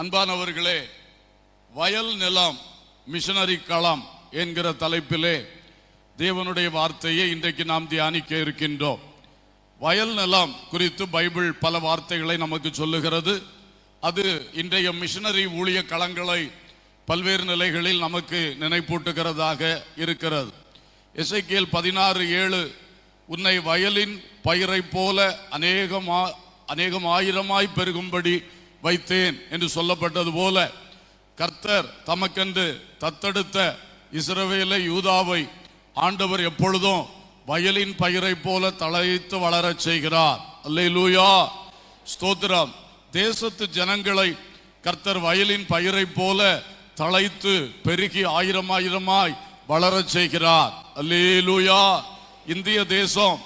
அன்பானவர்களே, வயல் நிலம் மிஷனரி களம் என்கிற தலைப்பிலே தேவனுடைய வார்த்தையை இன்றைக்கு நாம் தியானிக்க இருக்கின்றோம். வயல் நிலம் குறித்து பைபிள் பல வார்த்தைகளை நமக்கு சொல்லுகிறது. அது இன்றைய மிஷனரி ஊழிய களங்களை பல்வேறு நிலைகளில் நமக்கு நினைப்பூட்டுகிறதாக இருக்கிறது. எசேக்கியேல் 16:7 உன்னை வயலின் பயிரை போல அநேகம் ஆயிரமாய் பெருகும்படி வைத்தேன் என்று சொல்லப்பட்டது போல கர்த்தர் தமக்கென்று தத்தெடுத்த இஸ்ரவேலை யூதாவை ஆண்டவர் எப்பொழுதும் வயலின் பயிரை போல தழைத்து வளரச் செய்கிறார். அல்லேலூயா, ஸ்தோத்திரம். தேசத்து ஜனங்களை கர்த்தர் வயலின் பயிரை போல தழைத்து பெருகி ஆயிரமாய் வளரச் செய்கிறார். அல்லேலூயா. இந்திய தேசம்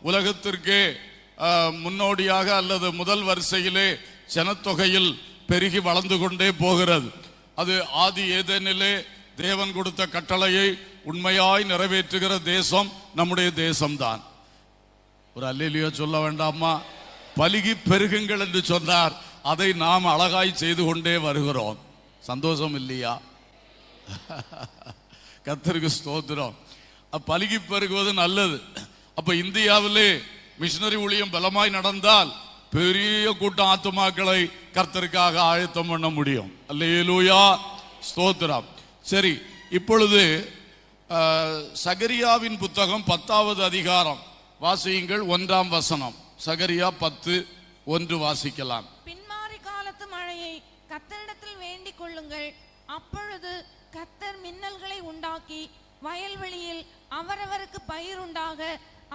உலகத்திற்கே முன்னோடியாக அல்லது முதல் வரிசையிலே ஜனத்தொகையில் பெருகி வளர்ந்து கொண்டே போகிறது. அது ஆதி ஏதேனிலே தேவன் கொடுத்த கட்டளையை உண்மையாய் நிறைவேற்றுகிற தேசம் நம்முடைய தேசம்தான். ஒரு அல்லேலூயா சொல்ல வேண்டாமா? பலுகி பெருகுங்கள் என்று சொன்னார். அதை நாம் அழகாய் செய்து கொண்டே வருகிறோம். சந்தோஷம் இல்லையா? கர்த்தருக்கு ஸ்தோத்திரம். பலுகி பெருகுவது நல்லது. அப்ப இந்தியாவிலே மிஷனரி ஊழியம் பலமாய் நடந்தால் பெரிய கூட்டம் ஆத்துமாக்களை கர்த்தருக்காக ஆயத்தம் பண்ண முடியும். அல்லேலூயா, ஸ்தோத்திரம். சரி, இப்பொழுது சகரியாவின் புத்தகம் 10வது அதிகாரம் வாசியுங்கள். 1ஆம் வசனம். சகரியா 10:1 வாசிக்கலாம். பின்மாறி காலத்து மழையை கர்த்தரிடத்தில் வேண்டிக் கொள்ளுங்கள். அப்பொழுது கர்த்தர் மின்னல்களை உண்டாக்கி வயல்வெளியில் அவரவருக்கு பயிர் உண்டாக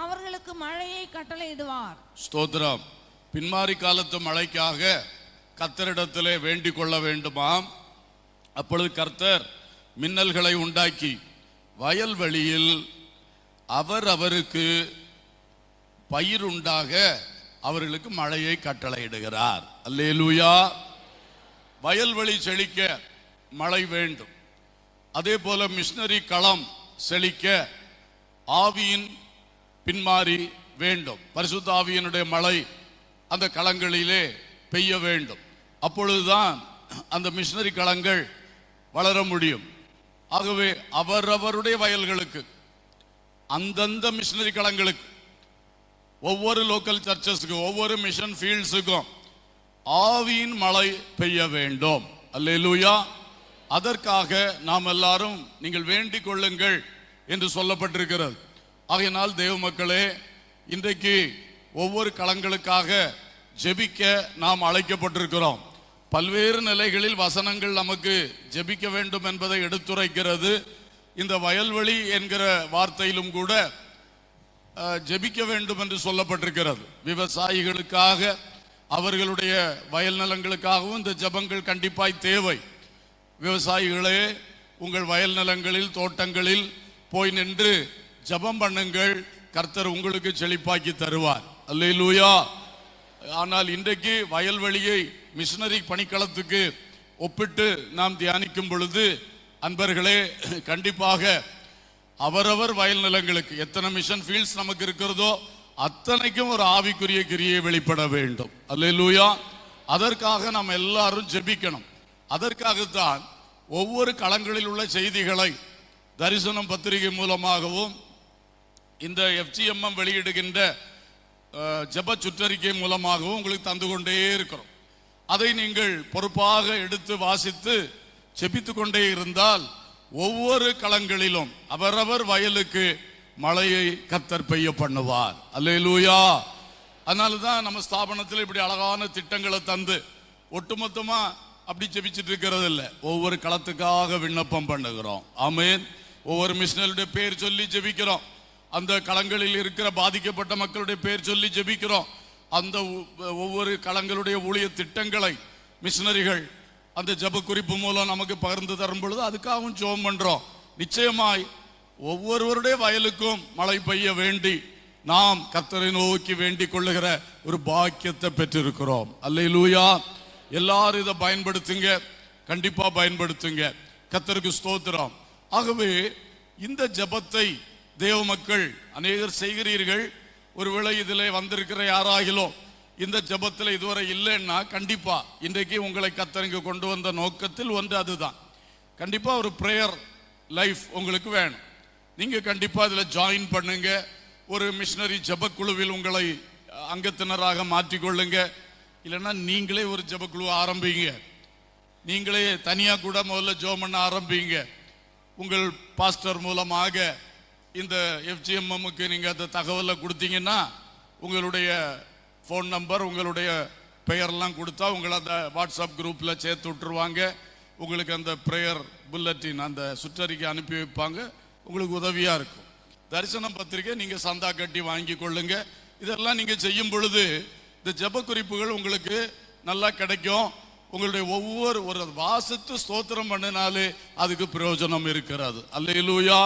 அவர்களுக்கு மழையை கட்டளையிடுவார். ஸ்தோத்திரம். பின்மாறி காலத்து மழைக்காக கர்த்தரிடத்திலே வேண்டிக் கொள்ள வேண்டுமாம். அப்பொழுது கர்த்தர் மின்னல்களை உண்டாக்கி வயல்வெளியில் அவருக்கு பயிர் உண்டாக அவர்களுக்கு மழையை கட்டளையிடுகிறார். அல்லேலூயா. வயல்வெளி செழிக்க மழை வேண்டும். அதே போல மிஷனரி களம் செழிக்க ஆவியின் பின்மாறி வேண்டும். பரிசுத்த ஆவியினுடைய மழை அந்த களங்களிலே பெய்ய வேண்டும். அப்பொழுதுதான் அந்த மிஷனரி களங்கள் வளர முடியும். ஆகவே அவரவருடைய வயல்களுக்கு, அந்தந்த மிஷனரி களங்களுக்கு, ஒவ்வொரு லோக்கல் சர்ச்சஸ்க்கு, ஒவ்வொரு மிஷன் ஃபீல்ட்ஸுக்கும் ஆவியின் மழை பெய்ய வேண்டும். அல்லேலூயா. அதற்காக நாம் எல்லாரும் நீங்கள் வேண்டிக் கொள்ளுங்கள் என்று சொல்லப்பட்டிருக்கிறது. ஆகையினால் தேவ மக்களே, இன்றைக்கு ஒவ்வொரு களங்களுக்காக ஜெபிக்க நாம் அழைக்கப்பட்டிருக்கிறோம். பல்வேறு நிலைகளில் வசனங்கள் நமக்கு ஜெபிக்க வேண்டும் என்பதை எடுத்துரைக்கிறது. இந்த வயல்வெளி என்கிற வார்த்தையிலும் கூட ஜெபிக்க வேண்டும் என்று சொல்லப்பட்டிருக்கிறது. விவசாயிகளுக்காக, அவர்களுடைய வயல் நிலங்களுக்காகவும் இந்த ஜெபங்கள் கண்டிப்பாய் தேவை. விவசாயிகளே, உங்கள் வயல் நிலங்களில், தோட்டங்களில் போய் நின்று ஜெபம் பண்ணுங்கள். கர்த்தர் உங்களுக்கு செழிப்பாக்கி தருவார். அல்லேலூயா. ஆனால் இன்றைக்கு வயல்வெளியை மிஷனரி பணிக்களத்துக்கு ஒப்பிட்டு நாம் தியானிக்கும் பொழுது, அன்பர்களே, கண்டிப்பாக அவரவர் வயல் நிலங்களுக்கு எத்தனை மிஷன் ஃபீல்ட்ஸ் நமக்கு இருக்கிறதோ அத்தனைக்கும் ஒரு ஆவிக்குரிய கிரியை வெளிப்பட வேண்டும். அல்லேலூயா. அதற்காக நாம் எல்லாரும் ஜெபிக்கணும். அதற்காகத்தான் ஒவ்வொரு களங்களில் உள்ள செய்திகளை தரிசனம் பத்திரிகை மூலமாகவும் இந்த FGMM வெளியிடுகின்ற ஜெப சுற்றறிக்கை மூலமாகவும் உங்களுக்கு தந்து கொண்டே இருக்கிறோம். அதை நீங்கள் பொறுப்பாக எடுத்து வாசித்து ஜெபித்து கொண்டே இருந்தால் ஒவ்வொரு களங்களிலும் அவரவர் வயலுக்கு மழையை கர்த்தர் பெய்ய பண்ணுவார். அல்லேலூயா. அதனாலதான் நம்ம ஸ்தாபனத்தில் இப்படி அழகான திட்டங்களை தந்து ஒட்டுமொத்தமா அப்படி ஜெபிச்சுட்டு இருக்கிறது இல்லை. ஒவ்வொரு களத்துக்காக விண்ணப்பம் பண்ணுகிறோம். ஆமென். ஒவ்வொரு மிஷனருடைய பேர் சொல்லி ஜெபிக்கிறோம். அந்த களங்களில் இருக்கிற பாதிக்கப்பட்ட மக்களுடைய பேர் சொல்லி ஜெபிக்கிறோம். அந்த ஒவ்வொரு களங்களுடைய ஊழிய திட்டங்களை மிஷனரிகள் அந்த ஜெப குறிப்பு மூலம் நமக்கு பகிர்ந்து தரும் பொழுது அதுக்காகவும் ஜெபம் பண்றோம். நிச்சயமாய் ஒவ்வொருவருடைய வயலுக்கும் மழை பெய்ய வேண்டி நாம் கர்த்தரை நோக்கி வேண்டிக் கொள்ளுகிற ஒரு பாக்கியத்தை பெற்றிருக்கிறோம். அல்லேலூயா. எல்லாரும் இதை பயன்படுத்துங்க, கண்டிப்பா பயன்படுத்துங்க. கர்த்தருக்கு ஸ்தோத்திரம். ஆகவே இந்த ஜெபத்தை தேவ மக்கள் அநேகர் செய்கிறீர்கள். ஒருவேளை இதிலே வந்திருக்கிற யாராகிலும் இந்த ஜெபத்தில் இதுவரை இல்லைன்னா கண்டிப்பா இன்றைக்கு உங்களை கர்த்தர் இங்கு கொண்டு வந்த நோக்கத்தில் ஒன்று அதுதான். கண்டிப்பா ஒரு பிரேயர் லைஃப் உங்களுக்கு வேணும். நீங்க கண்டிப்பா இதுல ஜாயின் பண்ணுங்க. ஒரு மிஷனரி ஜெபக்குழுவில் உங்களை அங்கத்தினராக மாற்றிக்கொள்ளுங்க. இல்லைன்னா நீங்களே ஒரு ஜெபக்குழு ஆரம்பிங்க. நீங்களே தனியா கூட முதல்ல ஜெபம் பண்ண ஆரம்பிங்க. உங்கள் பாஸ்டர் மூலமாக இந்த FGMMக்கு நீங்க அந்த தகவலை கொடுத்தீங்கன்னா உங்களுடைய ஃபோன் நம்பர் உங்களுடைய பெயர்லாம் கொடுத்தா உங்களை அந்த வாட்ஸ்அப் குரூப்ல சேர்த்து விட்டுருவாங்க. உங்களுக்கு அந்த பிரேயர் புல்லட்டின் அந்த சுற்றறிக்கை அனுப்பி வைப்பாங்க. உங்களுக்கு உதவியா இருக்கும். தரிசனம் பத்திரிகை நீங்க சந்தா கட்டி வாங்கி கொள்ளுங்க. இதெல்லாம் நீங்க செய்யும் பொழுது இந்த ஜெப குறிப்புகள் உங்களுக்கு நல்லா கிடைக்கும். உங்களுடைய ஒவ்வொரு ஒரு வாசித்து ஸ்தோத்திரம் பண்ணினாலே அதுக்கு பிரயோஜனம் இருக்கிறது. அல்லேலூயா,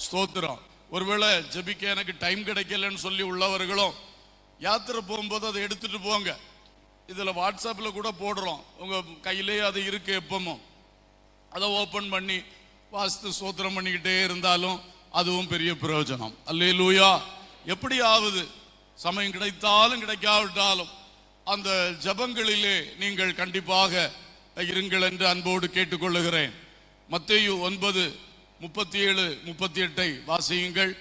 ஸ்தோத்திரம். ஒருவேளை ஜெபிக்க எனக்கு டைம் கிடைக்கலன்னு சொல்லி உள்ளவர்களும் யாத்திரை போகும்போது அதை எடுத்துட்டு போங்க. இதுல வாட்ஸ்அப்ல கூட போடுறோம். உங்க கையிலே அது இருக்கு. எப்பவும் அதை ஓபன் பண்ணி வாசித்து ஸ்தோத்திரம் பண்ணிக்கிட்டே இருந்தாலும் அதுவும் பெரிய பிரயோஜனம். அல்லேலூயா. எப்படியாவது சமயம் கிடைத்தாலும் கிடைக்காவிட்டாலும் அந்த ஜெபங்களிலே நீங்கள் கண்டிப்பாக இருங்கள் என்று அன்போடு கேட்டுக்கொள்ளுகிறேன். மத்தேயு 9:37-38 வாசியுங்கள்.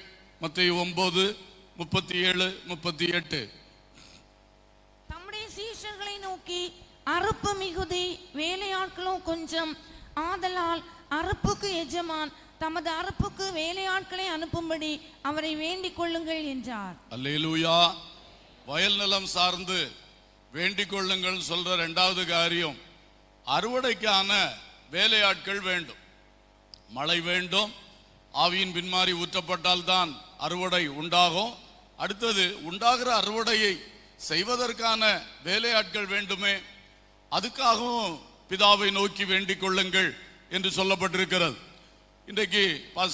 மத்தேயு 9:37-38. தம்முடைய சீஷர்களை நோக்கி, அறுப்பு மிகுதி, வேலையாட்களோ கொஞ்சம். ஆதலால் அறுப்புக்கு எஜமான் தமது அறுப்புக்கு வேலையாட்களை அனுப்பும்படி அவரை வேண்டிக் கொள்ளுங்கள் என்றார். அல்லேலூயா. வயல் நிலம் சார்ந்து வேண்டிக் கொள்ளுங்கள் சொல்ற இரண்டாவது காரியம், அறுவடைக்கான வேலையாட்கள் வேண்டும். மழை வேண்டும். ஆவியின் பின்மாறி ஊற்றப்பட்டால் தான் அறுவடை உண்டாகும். அடுத்தது உண்டாகிற அறுவடையை செய்வதற்கான வேலையாட்கள் வேண்டுமே. அதுக்காகவும் பிதாவை நோக்கி வேண்டிக் கொள்ளுங்கள் என்று சொல்லப்பட்டிருக்கிறது. இன்றைக்கு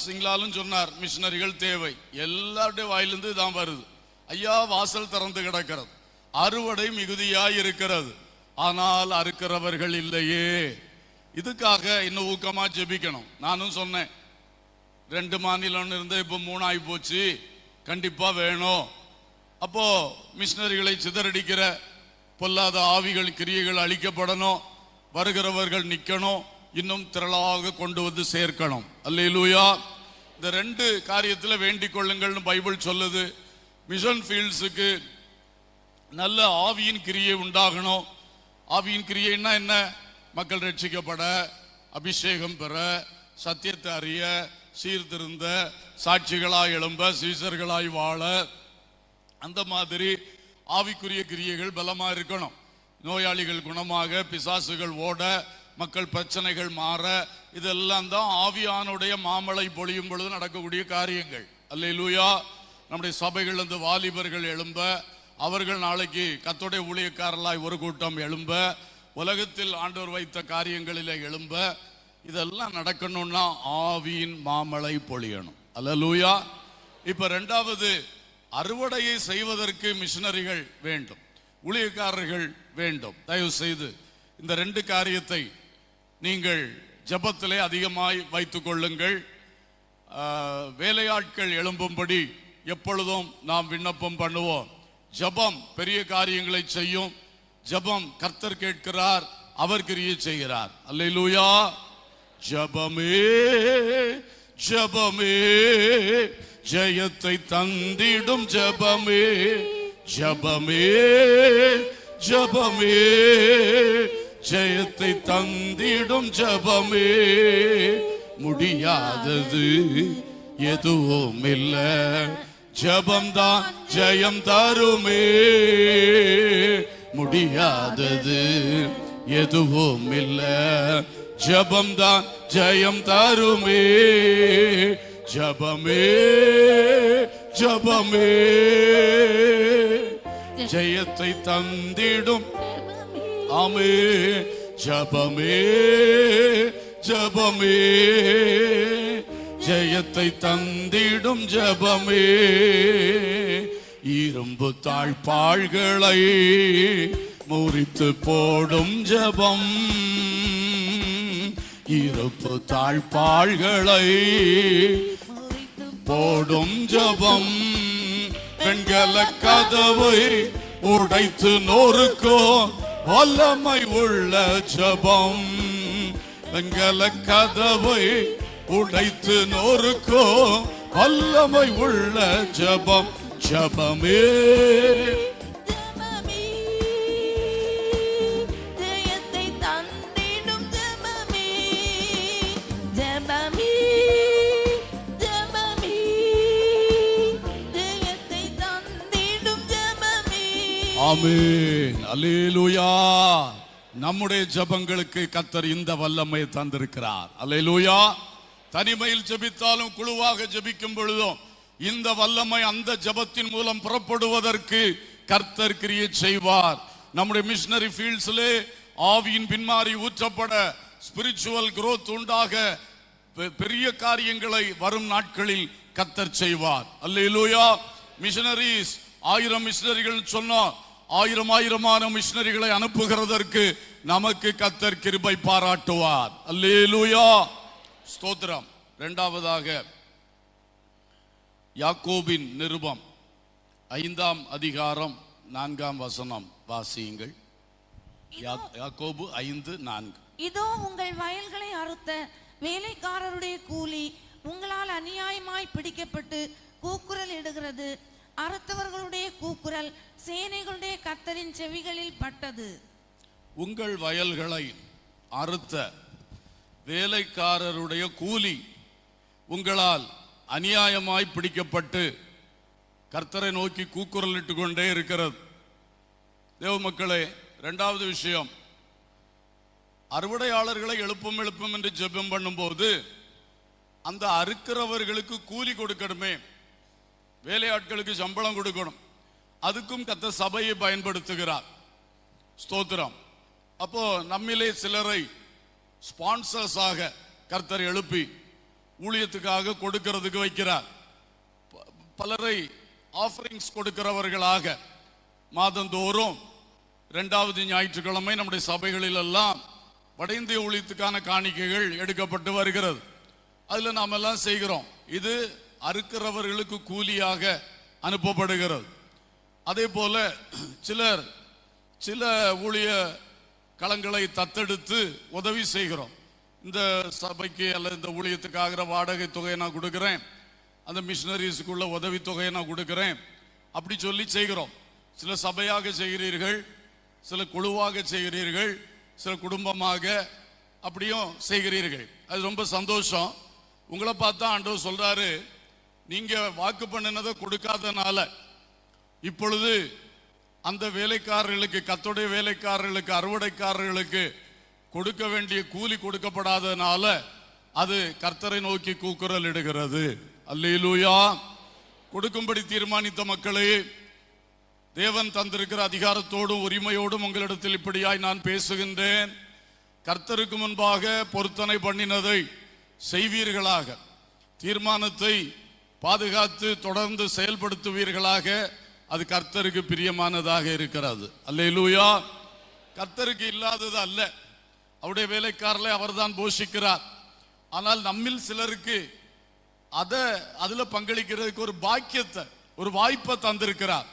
சிங்களாலும் சொன்னார், மிஷனரிகள் தேவை. எல்லாருடைய வாயிலிருந்து தான் வருது. ஐயா, வாசல் திறந்து கிடக்கிறது, அறுவடை மிகுதியாய் இருக்கிறது, ஆனால் அறுக்கிறவர்கள் இல்லையே. இதுக்காக இன்னும் ஊக்கமா ஜெபிக்கணும். நானும் சொன்னேன், 2 மாநிலம் இருந்து இப்ப 3 ஆகி போச்சு, கண்டிப்பா வேணும். அப்போ மிஷனரிகளை சிதறடிக்கிற பொல்லாத ஆவிகள் கிரியைகள் அழிக்கப்படணும், வருகிறவர்கள் நிக்கணும், இன்னும் திரளாக கொண்டு வந்து சேர்க்கணும். அல்லேலூயா. இந்த 2 காரியத்துல வேண்டிக் கொள்ளுங்கள்னு பைபிள் சொல்லுது. மிஷன் ஃபீல்ட்ஸுக்கு நல்ல ஆவியின் கிரியை உண்டாகணும். ஆவியின் கிரியைன்னா என்ன? மக்கள் ரட்சிக்கப்பட, அபிஷேகம் பெற, சத்தியத்தை அறிய, சீர்திருந்த, சாட்சிகளாய் எழும்ப, சீசர்களாய் வாழ, அந்த மாதிரி ஆவிக்குரிய கிரியைகள் பலமா இருக்கணும். நோயாளிகள் குணமாக, பிசாசுகள் ஓட, மக்கள் பிரச்சனைகள் மாற, இதெல்லாம் தான் ஆவியானுடைய மாமழை பொழியும் பொழுது நடக்கக்கூடிய காரியங்கள். அல்லேலூயா. நம்முடைய சபைகள் இந்த வாலிபர்கள் எழும்ப, அவர்கள் நாளைக்கு கர்த்தருடைய ஊழியக்காரர்களாய் ஒரு கூட்டம் எழும்ப, உலகத்தில் ஆண்டவர் வைத்த காரியங்களிலே எழும்ப, இதெல்லாம் நடக்கணும்னா ஆவியின் மாமழை பொழியணும். அல்லேலூயா. இப்ப 2வது, அறுவடையை செய்வதற்கு மிஷனரிகள் வேண்டும், ஊழியக்காரர்கள் வேண்டும். தயவு செய்து இந்த 2 காரியத்தை நீங்கள் ஜெபத்திலே அதிகமாய் வைத்துக் கொள்ளுங்கள். வேலையாட்கள் எழும்பும்படி எப்பொழுதும் நாம் விண்ணப்பம் பண்ணுவோம். ஜெபம் பெரிய காரியங்களை செய்யும். ஜெபம் கர்த்தர் கேட்கிறார், அவர் கிரியை செய்கிறார். அல்லேலூயா. ஜெபமே ஜெபமே ஜெயத்தை தந்திடும் ஜெபமே, ஜெபமே ஜெபமே ஜெயத்தை தந்திடும் ஜெபமே, முடியாதது எதுவும் இல்ல, ஜெபம்தான் ஜெயம் தருமே, முடியாதது எதுவும் இல்ல, ஜெபம்தான் ஜெயம் தருமே, ஜெபமே ஜெபமே ஜெயத்தை தந்திடும். ஆமே. ஜெபமே ஜெபமே ஜெயத்தை தந்திடும் ஜெபமே, இரும்பு தாழ்பாள்களை முறித்து போடும் ஜெபம், இரும்பு தாழ்பாள்களை போடும் ஜெபம், வெண்கல கதவை உடைத்து நொறுக்கும் வல்லமை உள்ள ஜெபம். வெங்கல கதவை உடைத்து நொறுக்கும் வல்லமை உள்ள ஜெபம். ஜெபமே ஜெயத்தை தந்திடும் ஜெபமே, ஜெபமே, ஜெபமே, ஜெயத்தை தந்திடும் ஜெபமே. ஆமென். அல்லேலூயா. நம்முடைய ஜெபங்களுக்கு கர்த்தர் இந்த வல்லமையை தந்திருக்கிறார். அல்லேலூயா. தனிமையில் ஜெபித்தாலும் குழுவாக ஜெபிக்கும் பொழுதும் இந்த வல்லமை அந்த ஜெபத்தின் மூலம் புறப்படுவதற்கு கர்த்தர் கிரியை செய்வார். நம்முடைய மிஷனரி ஃபீல்ட்ஸ்லே ஆவியின் பின்மாறி ஊற்றப்பட ஸ்பிரிச்சுவல் growth உண்டாக பெரிய காரியங்களை வரும் நாட்களில் கர்த்தர் செய்வார். அல்லேலூயா. மிஷனரிஸ் 1000 மிஷனரிகள் சொன்னார். 1000 மிஷனரிகளை அனுப்புகிறதற்கு நமக்கு கர்த்தர் கிருபை பாராட்டுவார். அல்லேலூயா. ஸ்தோத்திரம். இரண்டாவதாக யாக்கோபின் நிருபம் 5ஆம் அதிகாரம் 4ஆம் வசனம் வாசியுங்கள். யாக்கோபு 5:4. இதோ உங்கள் வயல்களை அறுத்த வேலைக்காரருடைய கூலி உங்களால் அநியாயமாய் பிடிக்கப்பட்டு கூக்குரல் இடுகிறது. அறுத்தவர்களுடைய கூக்குரல் சேனைகளுடைய கர்த்தரின் செவிகளில் பட்டது. உங்கள் வயல்களை அறுத்த வேலைக்காரருடைய கூலி உங்களால் அநியாயமாய் பிடிக்கப்பட்டு கர்த்தரை நோக்கி கூக்குரலிட்டு கொண்டே இருக்கிறது. தேவ மக்களே, இரண்டாவது விஷயம், அறுவடையாளர்களை எழுப்பும் என்று ஜெபம் பண்ணும்போது அந்த அறுக்கிறவர்களுக்கு கூலி கொடுக்கணுமே, வேலையாட்களுக்கு சம்பளம் கொடுக்கணும். அதுக்கும் கர்த்தர் சபையை பயன்படுத்துகிறார். ஸ்தோத்திரம். அப்போ நம்மிலே சிலரை ஸ்பான்சர்ஸாக கர்த்தர் எழுப்பி ஊழியத்துக்காக கொடுக்கிறதுக்கு வைக்கிறார். பலரை ஆஃபரிங்ஸ் கொடுக்கிறவர்களாக மாதந்தோறும் 2வது ஞாயிற்றுக்கிழமை நம்முடைய சபைகளில் எல்லாம் வட இந்திய ஊழியத்துக்கான காணிக்கைகள் எடுக்கப்பட்டு வருகிறது. அதில் நாம் எல்லாம் செய்கிறோம். இது அறுக்கிறவர்களுக்கு கூலியாக அனுப்பப்படுகிறது. அதே போல சில ஊழிய களங்களை தத்தெடுத்து உதவி செய்கிறோம். இந்த சபைக்கு அல்லது இந்த ஊழியத்துக்காகிற வாடகை தொகையை நான் கொடுக்கிறேன், அந்த மிஷனரிஸுக்குள்ள உதவி தொகையை நான் கொடுக்கிறேன், அப்படி சொல்லி செய்கிறோம். சில சபையாக செய்கிறீர்கள், சில குழுவாக செய்கிறீர்கள், சில குடும்பமாக அப்படியும் செய்கிறீர்கள். அது ரொம்ப சந்தோஷம். உங்களை பார்த்தா ஆண்டவர் சொல்றாரு, நீங்க வாக்கு பண்ணினதை கொடுக்காதனால இப்பொழுது அந்த வேலைக்காரர்களுக்கு, கர்த்தருடைய வேலைக்காரர்களுக்கு, அறுவடைக்காரர்களுக்கு கொடுக்க வேண்டிய கூலி கொடுக்கப்படாதனால அது கர்த்தரை நோக்கி கூக்குரல் இடுகிறது. அல்லேலூயா. கொடுக்கும்படி தீர்மானித்த மக்களே, தேவன் தந்திருக்கிற அதிகாரத்தோடும் உரிமையோடும் உங்களிடத்தில் இப்படியாய் நான் பேசுகின்றேன். கர்த்தருக்கு முன்பாக பொருத்தனை பண்ணினதை செய்வீர்களாக, தீர்மானத்தை பாதுகாத்து தொடர்ந்து செயல்படுத்துவீர்களாக. அது கர்த்தருக்கு பிரியமானதாக இருக்கிறது. அல்லேலூயா. கர்த்தருக்கு இல்லாதது அல்ல, அவருடைய வேலைக்காரர்களை அவர்தான் போஷிக்கிறார். ஆனால் நம்மில் சிலருக்கு அதுல பங்களிக்கிறதுக்கு ஒரு பாக்கியத்தை, ஒரு வாய்ப்பை தந்திருக்கிறார்.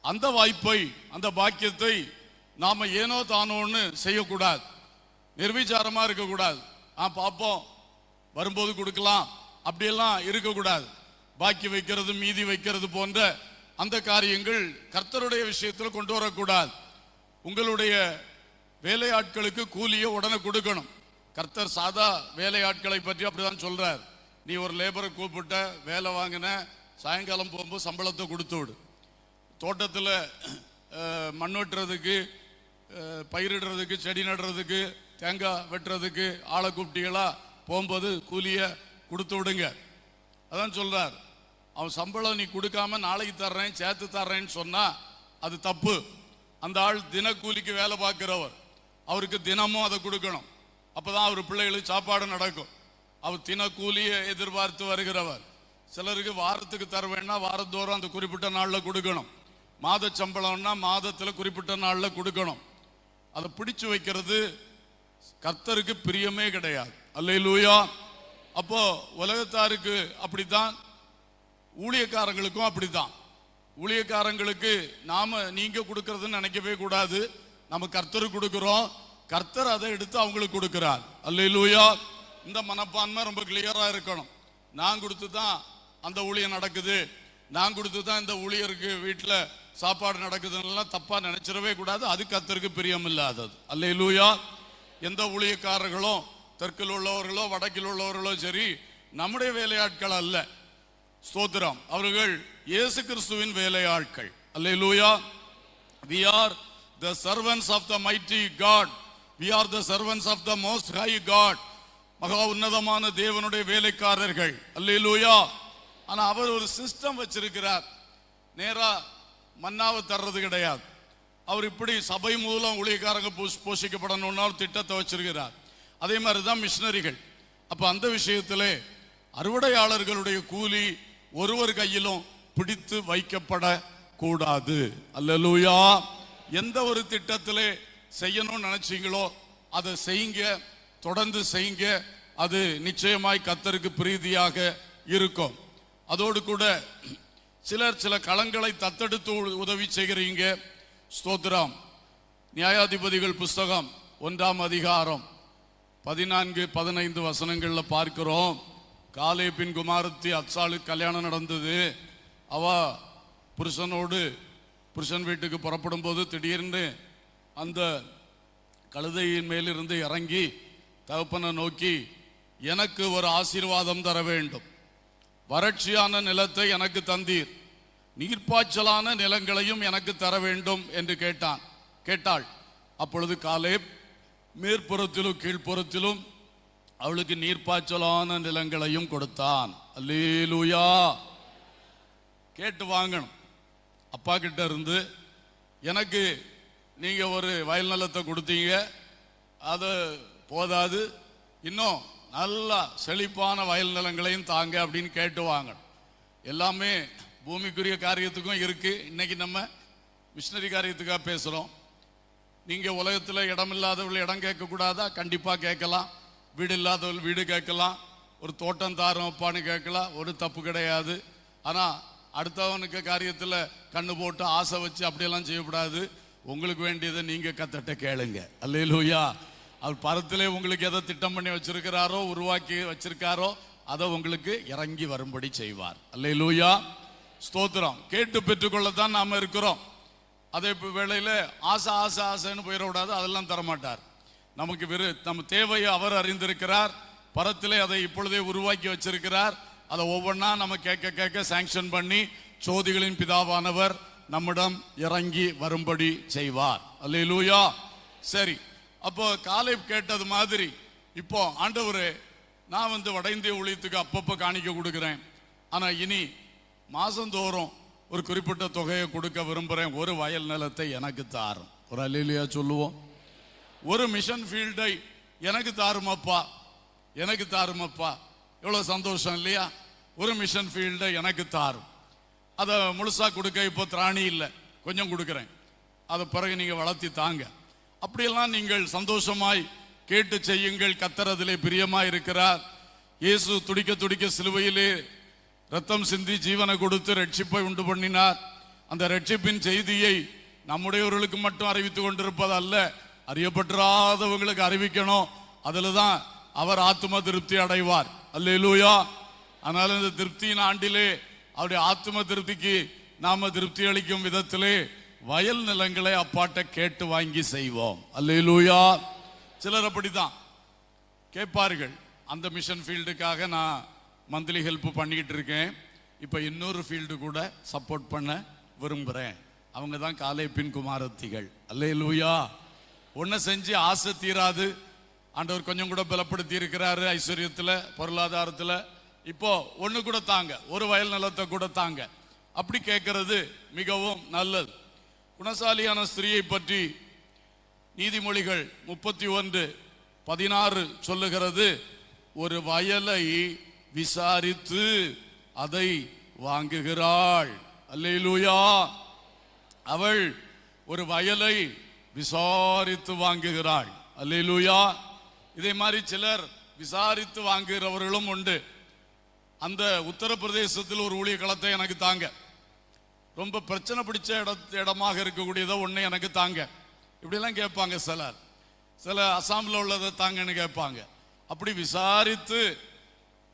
அந்த வாய்ப்பை, அந்த பாக்கியத்தை நாம ஏனோ தானோன்னு செய்யக்கூடாது, நிர்விச்சாரமா இருக்கக்கூடாது. பார்ப்போம், வரும்போது கொடுக்கலாம் அப்படியெல்லாம் இருக்கக்கூடாது. பாக்கி வைக்கிறது, மீதி வைக்கிறது போன்ற அந்த காரியங்கள் கர்த்தருடைய விஷயத்தில் கொண்டு வரக்கூடாது. உங்களுடைய வேலையாட்களுக்கு கூலியை உடனே கொடுக்கணும். கர்த்தர் சாதா வேலையாட்களை பற்றி அப்படிதான் சொல்றார். நீ ஒரு லேபரை கூப்பிட்ட, வேலை வாங்கின, சாயங்காலம் போகும்போது சம்பளத்தை கொடுத்து விடு. தோட்டத்தில் மண் வெட்டுறதுக்கு, பயிரிடுறதுக்கு, செடி நடுறதுக்கு, தேங்காய் வெட்டுறதுக்கு ஆளை கூப்பிட்டீங்களா, போகும்போது கூலியை கொடுத்து விடுங்க. அதான் சொல்றார். அவன் சம்பளம் நீ கொடுக்காம நாளைக்கு தர்றேன், சேர்த்து தர்றேன்னு சொன்னா அது தப்பு. அந்த ஆள் தினக்கூலிக்கு வேலை பார்க்கிறவர், அவருக்கு தினமும் அதை கொடுக்கணும். அப்பதான் அவர் பிள்ளைகளுக்கு சாப்பாடு நடக்கும். அவர் தினக்கூலியை எதிர்பார்த்து வருகிறவர். சிலருக்கு வாரத்துக்கு தருவேன்னா வாரத்தோறும் அந்த குறிப்பிட்ட நாளில் கொடுக்கணும். மாத சம்பளம்னா மாதத்தில் குறிப்பிட்ட நாளில் கொடுக்கணும். அதை பிடிச்சு வைக்கிறது கர்த்தருக்கு பிரியமே கிடையாது. அல்லேலூயா. அப்போ உலகத்தாருக்கு அப்படித்தான், ஊழியக்காரங்களுக்கும் அப்படித்தான். ஊழியக்காரங்களுக்கு நீங்க கொடுக்கறதுன்னு நினைக்கவே கூடாது. நம்ம கர்த்தருக்கு கொடுக்கிறோம், கர்த்தர் அதை எடுத்து அவங்களுக்கு கொடுக்கிறார். அல்லேலூயா. இந்த மனப்பான்மை ரொம்ப கிளியரா இருக்கணும். நான் கொடுத்து தான் அந்த ஊழியம் நடக்குது, நான் கொடுத்து தான் இந்த ஊழியருக்கு வீட்டில் சாப்பாடு நடக்குதுன்னு தப்பா நினைச்சிடவே கூடாது. அது கர்த்தருக்கு பிரியம் இல்லாதது. அல்லேலூயா. எந்த ஊழியக்காரர்களும் தெற்கில் உள்ளவர்களோ வடக்கில் உள்ளவர்களோ சரி நம்முடைய வேலையாட்கள் அல்ல. ஸ்தோத்திரம். அவர்கள் இயேசு கிறிஸ்துவின் வேலையாட்கள். அல்லேலூயா. We are the servants of the mighty God. We are the servants of the most high God. மகா உன்னதமான தேவனுடைய வேலைக்காரர்கள். அல்லேலூயா. ஆனா அவர் ஒரு சிஸ்டம் வச்சிருக்கிறார். நேரா மன்னாவை தர்றது கிடையாது. அவர் இப்படி சபை மூலம் ஊழியக்காரங்க போஷிக்கப்படணும்னு ஒரு திட்டத்தை வச்சிருக்கிறார். அதே மாதிரிதான் மிஷனரிகள். அப்ப அந்த விஷயத்திலே அறுவடையாளர்களுடைய கூலி ஒருவர் கையிலும் பிடித்து வைக்கப்பட கூடாது. அல்லேலூயா. எந்த ஒரு திட்டத்திலே செய்யணும்னு நினைச்சீங்களோ அதை செய்யுங்க, தொடர்ந்து செய்யுங்க. அது நிச்சயமாய் கர்த்தருக்கு பிரீதியாக இருக்கும். அதோடு கூட சிலர் சில களங்களை தத்தெடுத்து உதவி செய்கிறீங்க. ஸ்தோத்திரம். நியாயாதிபதிகள் புஸ்தகம் 1ஆம் அதிகாரம் 14-15 வசனங்கள்ல பார்க்கிறோம். காலேபின் குமாரத்தி அத்சாலுக்கு கல்யாணம் நடந்தது. அவ புருஷன் வீட்டுக்கு புறப்படும் போது திடீர்னு அந்த கழுதையின் மேலிருந்து இறங்கி தகப்பனை நோக்கி, எனக்கு ஒரு ஆசீர்வாதம் தர வேண்டும், வறட்சியான நிலத்தை எனக்கு தந்தீர், நீர்ப்பாய்ச்சலான நிலங்களையும் எனக்கு தர வேண்டும் என்று கேட்டாள். அப்பொழுது காலேப் மேற்புறத்திலும் கீழ்ப்புறத்திலும் அவளுக்கு நீர்ப்பாய்ச்சலான நிலங்களையும் கொடுத்தான். அல்லேலூயா. கேட்டு வாங்கணும். அப்பா கிட்ட இருந்து, எனக்கு நீங்க ஒரு வயல் நிலத்தை கொடுத்தீங்க, அது போதாது, இன்னும் நல்லா செழிப்பான வயல் நிலங்களையும் தாங்க அப்படின்னு கேட்டு வாங்கணும். எல்லாமே பூமிக்குரிய காரியத்துக்கும் இருக்கு. இன்னைக்கு நம்ம மிஷனரி காரியத்துக்காக பேசுறோம். நீங்க உலகத்தில் இடம் இல்லாதவர்கள் இடம் கேட்க கூடாதா? கண்டிப்பா கேட்கலாம். வீடு இல்லாதவர்கள் வீடு கேட்கலாம். ஒரு தோட்டம் தாரம் அப்பான்னு கேட்கலாம். ஒரு தப்பு கிடையாது. ஆனா அடுத்தவனுக்கு காரியத்தில் கண்ணு போட்டு ஆசை வச்சு அப்படியெல்லாம் செய்யக்கூடாது. உங்களுக்கு வேண்டியதை நீங்க கத்தட்ட கேளுங்க. அல்லேலூயா. அவர் பரத்திலே உங்களுக்கு எதை திட்டம் பண்ணி வச்சிருக்கிறாரோ, உருவாக்கி வச்சிருக்காரோ, அதை உங்களுக்கு இறங்கி வரும்படி செய்வார். அல்லேலூயா. ஸ்தோத்திரம். கேட்டு பெற்றுக்கொள்ளத்தான் நாம இருக்கிறோம். அதே வேளையில ஆசைன்னு போயிடக்கூடாது. அதெல்லாம் தரமாட்டார். நமக்கு நம்ம தேவையை அவர் அறிந்திருக்கிறார். பரத்திலே அதை இப்பொழுதே உருவாக்கி வச்சிருக்கிறார். அதை ஒவ்வொன்றா நம்ம கேட்க சாங்ஷன் பண்ணி சோதிகளின் பிதாவானவர் நம்மிடம் இறங்கி வரும்படி செய்வார். அல்லேலூயா. சரி. அப்போ காலேப் கேட்டது மாதிரி இப்போ ஆண்டவரே, நான் வட இந்திய ஊழியத்துக்கு அப்பப்போ காணிக்க கொடுக்கிறேன். ஆனா இனி மாசந்தோறும் ஒரு குறிப்பிட்ட தொகையை கொடுக்க விரும்புறேன். ஒரு வயல் நிலத்தை எனக்கு தாரும். ஒரு அல்லேலூயா சொல்லுவோம். ஒரு மிஷன் ஃபீல்டை எனக்கு தாருமப்பா, எனக்கு தாருமப்பா. எவ்வளவு சந்தோஷம் இல்லையா? ஒரு மிஷன் ஃபீல்டை எனக்கு தாரும். அதை முழுசா கொடுக்க இப்போ திராணி இல்லை, கொஞ்சம் கொடுக்கிறேன், அதை பிறகு நீங்க வளர்த்தி தாங்க. அப்படியெல்லாம் நீங்கள் சந்தோஷமாய் கேட்டு செய்யுங்கள். கர்த்தர் அதிலே பிரியமாய் இருக்கிறார். இயேசு துடிக்க துடிக்க சிலுவையிலே ரத்தம் சிந்தி ஜீவனை கொடுத்து ரட்சிப்பை உண்டு பண்ணினார். அந்த ரட்சிப்பின் செய்தியை நம்முடையவர்களுக்கு மட்டும் அறிவித்துக் கொண்டிருப்பது அல்ல, அறியப்படாதவங்களுக்கு அறிவிக்கணும். அதுல தான் அவர் ஆத்தும திருப்தி அடைவார். அல்லேலூயா. அதனால இந்த திருப்தியின் ஆண்டிலே அவருடைய ஆத்தும திருப்திக்கு நாம திருப்தி அளிக்கும் விதத்திலே வயல் நிலங்களை அப்பாட்ட கேட்டு வாங்கி செய்வோம். அல்லேலூயா. சிலர் அப்படிதான் கேட்பார்கள். அந்த மிஷன் ஃபீல்டுக்காக நான் மந்த்லி ஹெல்ப் பண்ணிக்கிட்டு இருக்கேன், இப்போ இன்னொரு ஃபீல்டு கூட சப்போர்ட் பண்ண விரும்புகிறேன். அவங்க தான் காலேபின் குமாரத்திகள். அல்லேலூயா. ஒன்றை செஞ்சு ஆசை தீராது. ஆண்டவர் கொஞ்சம் கூட பலப்படுத்தி இருக்கிறாரு ஐஸ்வர்யத்தில், பொருளாதாரத்தில். இப்போ ஒன்று கூட தாங்க, ஒரு வயல் நிலத்தை கூட தாங்க. அப்படி கேட்கறது மிகவும் நல்லது. குணசாலியான ஸ்திரீயை பற்றி நீதிமொழிகள் 31:16 சொல்லுகிறது, ஒரு வயலை விசாரித்து அதை வாங்குகிறாள். அல்லேலூயா. அவள் ஒரு வயலை விசாரித்து வாங்குகிறாள். அல்லேலூயா. இதே மாதிரி சிலர் விசாரித்து வாங்குகிறவர்களும் உண்டு. அந்த உத்தரப்பிரதேசத்தில் ஒரு ஊழிய களத்தை எனக்கு தாங்க, ரொம்ப பிரச்சனை பிடிச்ச இடமாக இருக்கக்கூடியதோ ஒண்ணு எனக்கு தாங்க, இப்படிலாம் கேட்பாங்க. சில அசாமில் உள்ளதை தாங்கன்னு கேட்பாங்க. அப்படி விசாரித்து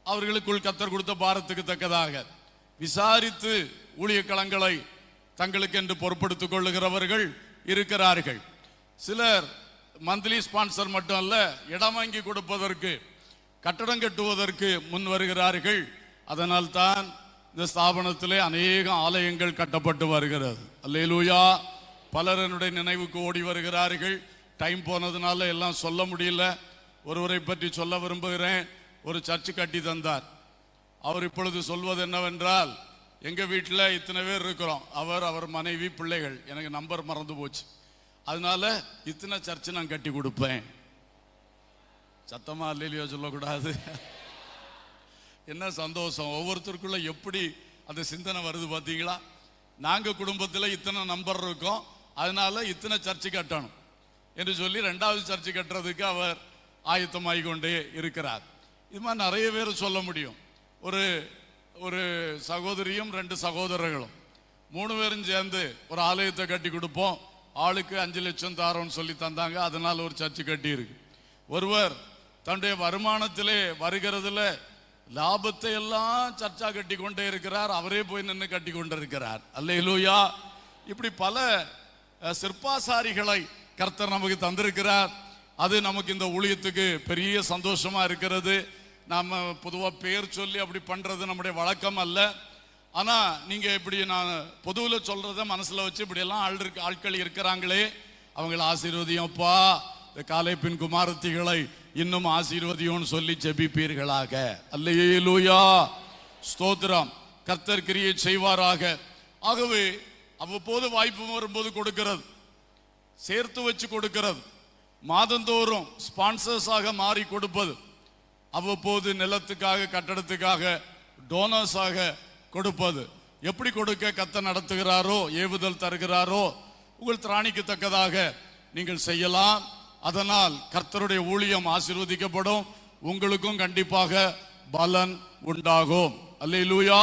அவர்களுக்குள் கர்த்தர் கொடுத்த பாரத்துக்கு தக்கதாக விசாரித்து ஊழியக்களங்களை தங்களுக்கு என்று பொறுப்படுத்திக் கொள்ளுகிறவர்கள் இருக்கிறார்கள். சிலர் மந்த்லி ஸ்பான்சர் மட்டும் அல்ல, இடம் வாங்கி கொடுப்பதற்கு, கட்டடம் கட்டுவதற்கு முன் வருகிறார்கள். அதனால் தான் இந்த ஸ்தாபனத்திலே அநேக ஆலயங்கள் கட்டப்பட்டு வருகிறது. அல்லேலூயா. பலர் என்னுடைய நினைவுக்கு ஓடி வருகிறார்கள். டைம் போனதுனால எல்லாம் சொல்ல முடியல. ஒருவரை பற்றி சொல்ல விரும்புகிறேன். ஒரு சர்ச்சு கட்டி தந்தார். அவர் இப்பொழுது சொல்வது என்னவென்றால், எங்க வீட்டில் இத்தனை பேர் இருக்கிறோம், அவர் மனைவி பிள்ளைகள், எனக்கு நம்பர் மறந்து போச்சு, அதனால இத்தனை சர்ச்சு நான் கட்டி கொடுப்பேன். சத்தமா இல்லையோ சொல்லக்கூடாது. என்ன சந்தோஷம், ஒவ்வொருத்தருக்குள்ள எப்படி அந்த சிந்தனை வருது பார்த்தீங்களா? நாங்க குடும்பத்தில் இத்தனை நம்பர் இருக்கோம், அதனால இத்தனை சர்ச்சு கட்டணும் என்று சொல்லி 2வது சர்ச்சு கட்டுறதுக்கு அவர் ஆயத்தமாகி கொண்டே இருக்கிறார். இது மாதிரி நிறைய பேர் சொல்ல முடியும். ஒரு சகோதரியும் 2 சகோதரர்களும் 3 பேரும் சேர்ந்து ஒரு ஆலயத்தை கட்டி கொடுப்போம், ஆளுக்கு 5 லட்சம் தாரோன்னு சொல்லி தந்தாங்க. அதனால ஒரு சர்ச்சு கட்டி இருக்கு. ஒருவர் தன்னுடைய வருமானத்திலே வருகிறதுல லாபத்தை எல்லாம் சர்ச்சா கட்டி கொண்டே இருக்கிறார். அவரே போய் நின்று கட்டி கொண்டிருக்கிறார். அல்லேலூயா. இப்படி பல சிற்பாசாரிகளை கர்த்தர் நமக்கு தந்திருக்கிறார். அது நமக்கு இந்த ஊழியத்துக்கு பெரிய சந்தோஷமா இருக்கிறது. நாம பொதுவா பேர் சொல்லி அப்படி பண்றது நம்முடைய வழக்கம் அல்ல. ஆனா நீங்க இப்படி நான் பொதுவில் சொல்றத மனசுல வச்சு இப்படி எல்லாம் ஆட்கள் இருக்கிறாங்களே, அவங்களை ஆசீர்வதியப்பா, இந்த காலேப்பின் குமாரத்திகளை இன்னும் ஆசீர்வதியோன்னு சொல்லி ஜெபிப்பீர்களாக. அல்லேலூயா. ஸ்தோத்திரம். கர்த்தர் கிரியை செய்வாராக. ஆகவே அவ்வப்போது வாய்ப்பு வரும்போது கொடுக்கிறது, சேர்த்து வச்சு கொடுக்கிறது, மாதந்தோறும் ஸ்பான்சர்ஸாக மாறி கொடுப்பது, அவ்வப்போது நிலத்துக்காக கட்டடத்துக்காக டோனர்ஸாக கொடுப்பது, எப்படி கொடுக்க கர்த்தர் நடத்துகிறாரோ, ஏவுதல் தருகிறாரோ, உங்கள் திராணிக்கு தக்கதாக நீங்கள் செய்யலாம். அதனால் கர்த்தருடைய ஊழியம் ஆசீர்வதிக்கப்படும், உங்களுக்கும் கண்டிப்பாக பலன் உண்டாகும். அல்லேலூயா.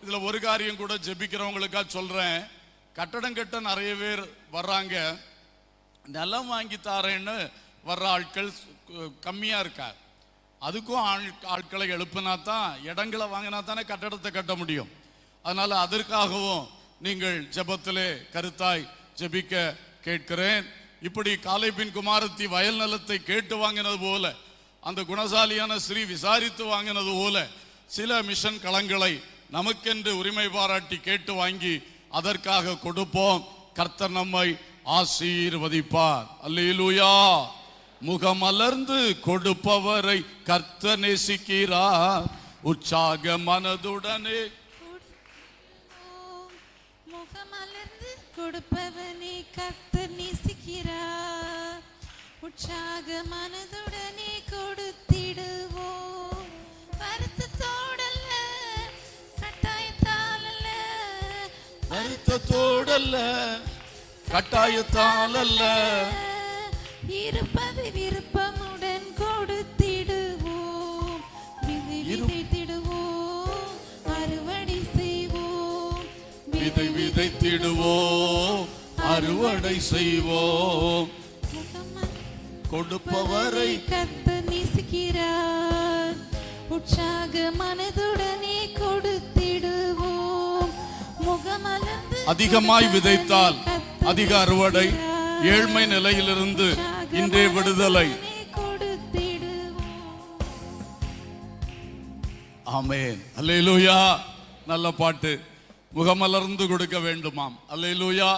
இதுல ஒரு காரியம் கூட ஜெபிக்கிறவங்களுக்கா சொல்றேன். கட்டடம் கட்ட நிறைய பேர் வர்றாங்க, நிலம் வாங்கி தாரேன்னு வர்ற ஆட்கள் கம்மியா இருக்கார். அதுக்கும் ஆட்களை எழுப்பினா தான், இடங்களை வாங்கினா தானே கட்டடத்தை கட்ட முடியும். அதனால அதற்காகவும் நீங்கள் ஜெபத்திலே கருத்தாய் ஜெபிக்க கேட்கிறேன். இப்படி காலேப்பின் குமாரத்தி வயல் நிலத்தை கேட்டு வாங்கினது போல, அந்த குணசாலியான ஸ்ரீ விசாரித்து வாங்கினது போல, சில மிஷன் களங்களை நமக்கென்று உரிமை பாராட்டி கேட்டு வாங்கி அதற்காக கொடுப்போம். கர்த்தர் நம்மை ஆசீர்வதிப்பார். அல்லேலூயா. முகமலர்ந்து கொடுப்பவரை கர்த்தர் நேசிக்கிறார். உற்சாக மனதுடனே முகமலர்ந்து கொடுப்பவனை கர்த்தர் நேசிக்கிறார். உற்சாக மனதுடனே கொடுத்திடுவோம். வருத்தத்தோடல்ல, கட்டாயத்தாலல்ல, வருத்தத்தோடல்ல, கட்டாயத்தாலல்ல, இருப்பது விருப்பமுடன் கொடுத்திடுவோம். விதைத்திடுவோம், அறுவடை செய்வோம். விதைத்திடுவோம், அறுவடை செய்வோம். கொடுப்பவரை கர்த்தர் நேசிக்கிறார். உற்சாக மனதுடனே கொடுத்திடுவோம். முகமலர்ந்து அதிகமாய் விதைத்தால் அதிக அறுவடை, ஏழ்மை நிலையிலிருந்து இன்றே விடுதலை. ஆமென். அல்லேலூயா. நல்ல பாட்டு. முகமலர்ந்து கொடுக்க வேண்டுமாம். அல்லேலூயா.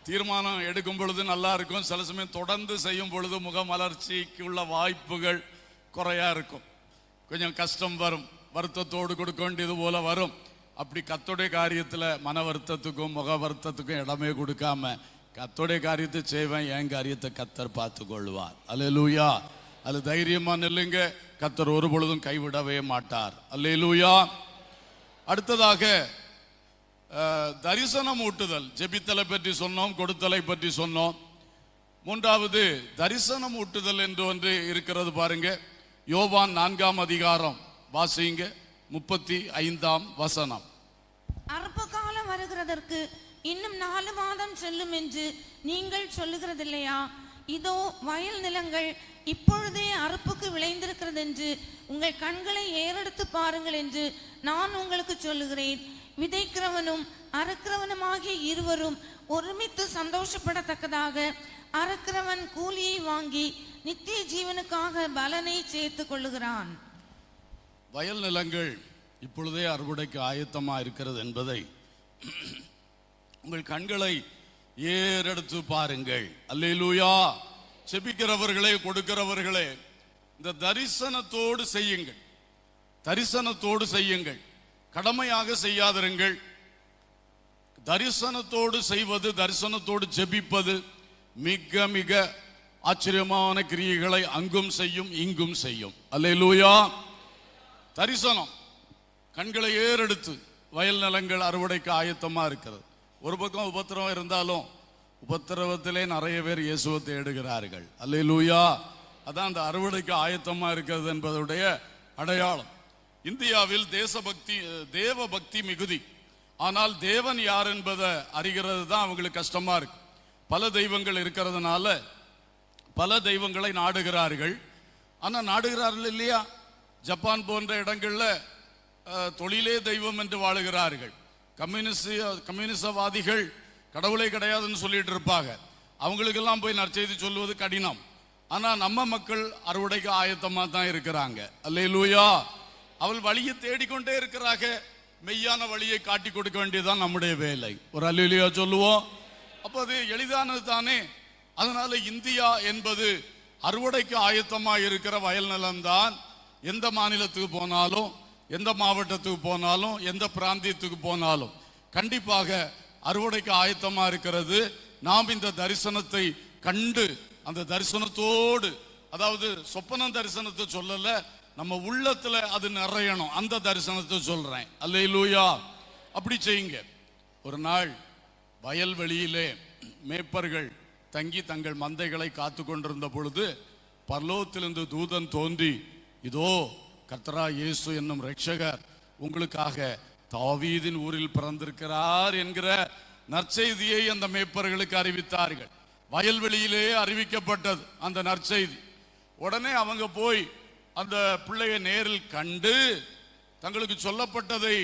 தீர்மானம் எடுக்கும் பொழுது நல்லா இருக்கும். சில சமயம் தொடர்ந்து செய்யும் பொழுது முகமலர்ச்சிக்கு உள்ள வாய்ப்புகள் குறையா இருக்கும். கொஞ்சம் கஷ்டம் வரும், வருத்தத்தோடு கொடுக்க வேண்டியது போல வரும். அப்படி கர்த்தருடைய காரியத்துல மன வருத்தத்துக்கும் முக வருத்தத்துக்கும் இடமே கொடுக்காம, கர்த்தருடைய காரியத்தை செய்வேன், என் காரியத்தை கர்த்தர் பார்த்து கொள்வார். அல்லேலூயா. அது தைரியமா நில்லுங்க. கர்த்தர் ஒரு பொழுதும் கைவிடவே மாட்டார். அல்லேலூயா. அடுத்ததாக தரிசனம் ஊட்டுதல். ஜெபித்தலை பற்றி சொன்னோம், கொடுத்தலை பற்றி சொன்னோம். 3வது தரிசனம் ஊட்டுதல் என்று ஒன்று இருக்கிறது பாருங்க. யோவான் 4ஆம் அதிகாரம் வாசிங்க, 35ஆம் வசனம். அற்ப காலம் அறுக்கப்படுகிறதற்கு இன்னும் 4 மாதம் செல்லும் என்று நீங்கள் சொல்லுகிறதில்லையா? இதோ வயல் நிலங்கள் இப்பொழுதே அறுப்புக்கு விளைந்திருக்கிறது என்று உங்கள் கண்களை ஏறெடுத்து பாருங்கள் என்று நான் உங்களுக்கு சொல்லுகிறேன். விதைக்கிறவனும் அறுக்கிறவனுமாகிய இருவரும் ஒருமித்து சந்தோஷப்படத்தக்கதாக அறுக்கிறவன் கூலியை வாங்கி நித்திய ஜீவனுக்காக பலனை சேர்த்துக் கொள்ளுகிறான். வயல் நிலங்கள் இப்பொழுதே அறுவடைக்கு ஆயத்தமா இருக்கிறது என்பதை உங்கள் கண்களை ஏறெடுத்து பாருங்கள். அல்லேலூயா. செபிக்கிறவர்களே, கொடுக்கிறவர்களே, இந்த தரிசனத்தோடு செய்யுங்கள். தரிசனத்தோடு செய்யுங்கள். கடமையாக செய்யாதிருங்கள். தரிசனத்தோடு செய்வது, தரிசனத்தோடு ஜெபிப்பது மிக மிக ஆச்சரியமான கிரியைகளை அங்கும் செய்யும் இங்கும் செய்யும். அல்லேலூயா. தரிசனம். கண்களை ஏறெடுத்து வயல் நிலங்கள் அறுவடைக்கு ஆயத்தமா இருக்கிறது. ஒரு பக்கம் உபத்திரவம் இருந்தாலும் உபத்திரவத்திலே நிறைய பேர் இயேசுவை தேடுகிறார்கள். அல்லேலூயா. அதான் அந்த அறுவடைக்கு ஆயத்தமா இருக்கிறது என்பதுடைய அடையாளம். இந்தியாவில் தேவ பக்தி மிகுதி. ஆனால் தேவன் யார் என்பதை அறிகிறது தான் அவங்களுக்கு கஷ்டமா இருக்கு. பல தெய்வங்கள் இருக்கிறதுனால பல தெய்வங்களை நாடுகிறார்கள். ஆனா நாடுகிறார்கள் இல்லையா? ஜப்பான் போன்ற இடங்கள்ல தொழிலே தெய்வம் என்று வாழுகிறார்கள். கம்யூனிசவாதிகள் கடவுளே கிடையாதுன்னு சொல்லிட்டு இருப்பாங்க. அவங்களுக்கெல்லாம் போய் நற்செய்தி சொல்லுவது கடினம். ஆனா நம்ம மக்கள் அறுவடைக்கு ஆயத்தமா தான் இருக்கிறாங்க. அல்லேலூயா. அவள் வழியை தேடிக்கொண்டே இருக்கிறாங்க. மெய்யான வழியை காட்டி கொடுக்க வேண்டியதுதான் நம்முடைய வேலை. ஒரு அல்லேலூயா சொல்லுவோம். அப்போ அது எளிதானது தானே. அதனால இந்தியா என்பது அறுவடைக்கு ஆயத்தமா இருக்கிற வயல் நிலம்தான். எந்த மாநிலத்துக்கு போனாலும், எந்த மாவட்டத்துக்கு போனாலும், எந்த பிராந்தியத்துக்கு போனாலும் கண்டிப்பாக அறுவடைக்கு ஆயத்தமா இருக்கிறது. நாம் இந்த தரிசனத்தை கண்டு அந்த தரிசனத்தோடு, அதாவது சொப்பனம் தரிசனத்தை சொல்லல, நம்ம உள்ளத்துல அது நிறையணும். அந்த தரிசனத்தை சொல்றேன். அல்லேலூயா. அப்படி செய்யுங்க. ஒரு நாள் வயல்வெளியிலே மேய்ப்பர்கள் தங்கி தங்கள் மந்தைகளை காத்து கொண்டிருந்த பொழுது பரலோகத்திலிருந்து தூதன் தோன்றி, இதோ கர்த்தரா இயேசு என்னும் இரட்சகர் உங்களுக்காக தாவீதின் ஊரில் பிறந்திருக்கிறார் என்கிற நற்செய்தியை அந்த மேய்ப்பர்களுக்கு அறிவித்தார்கள். வயல்வெளியிலே அறிவிக்கப்பட்டது அந்த நற்செய்தி. உடனே அவங்க போய் அந்த பிள்ளையை நேரில் கண்டு தங்களுக்கு சொல்லப்பட்டதை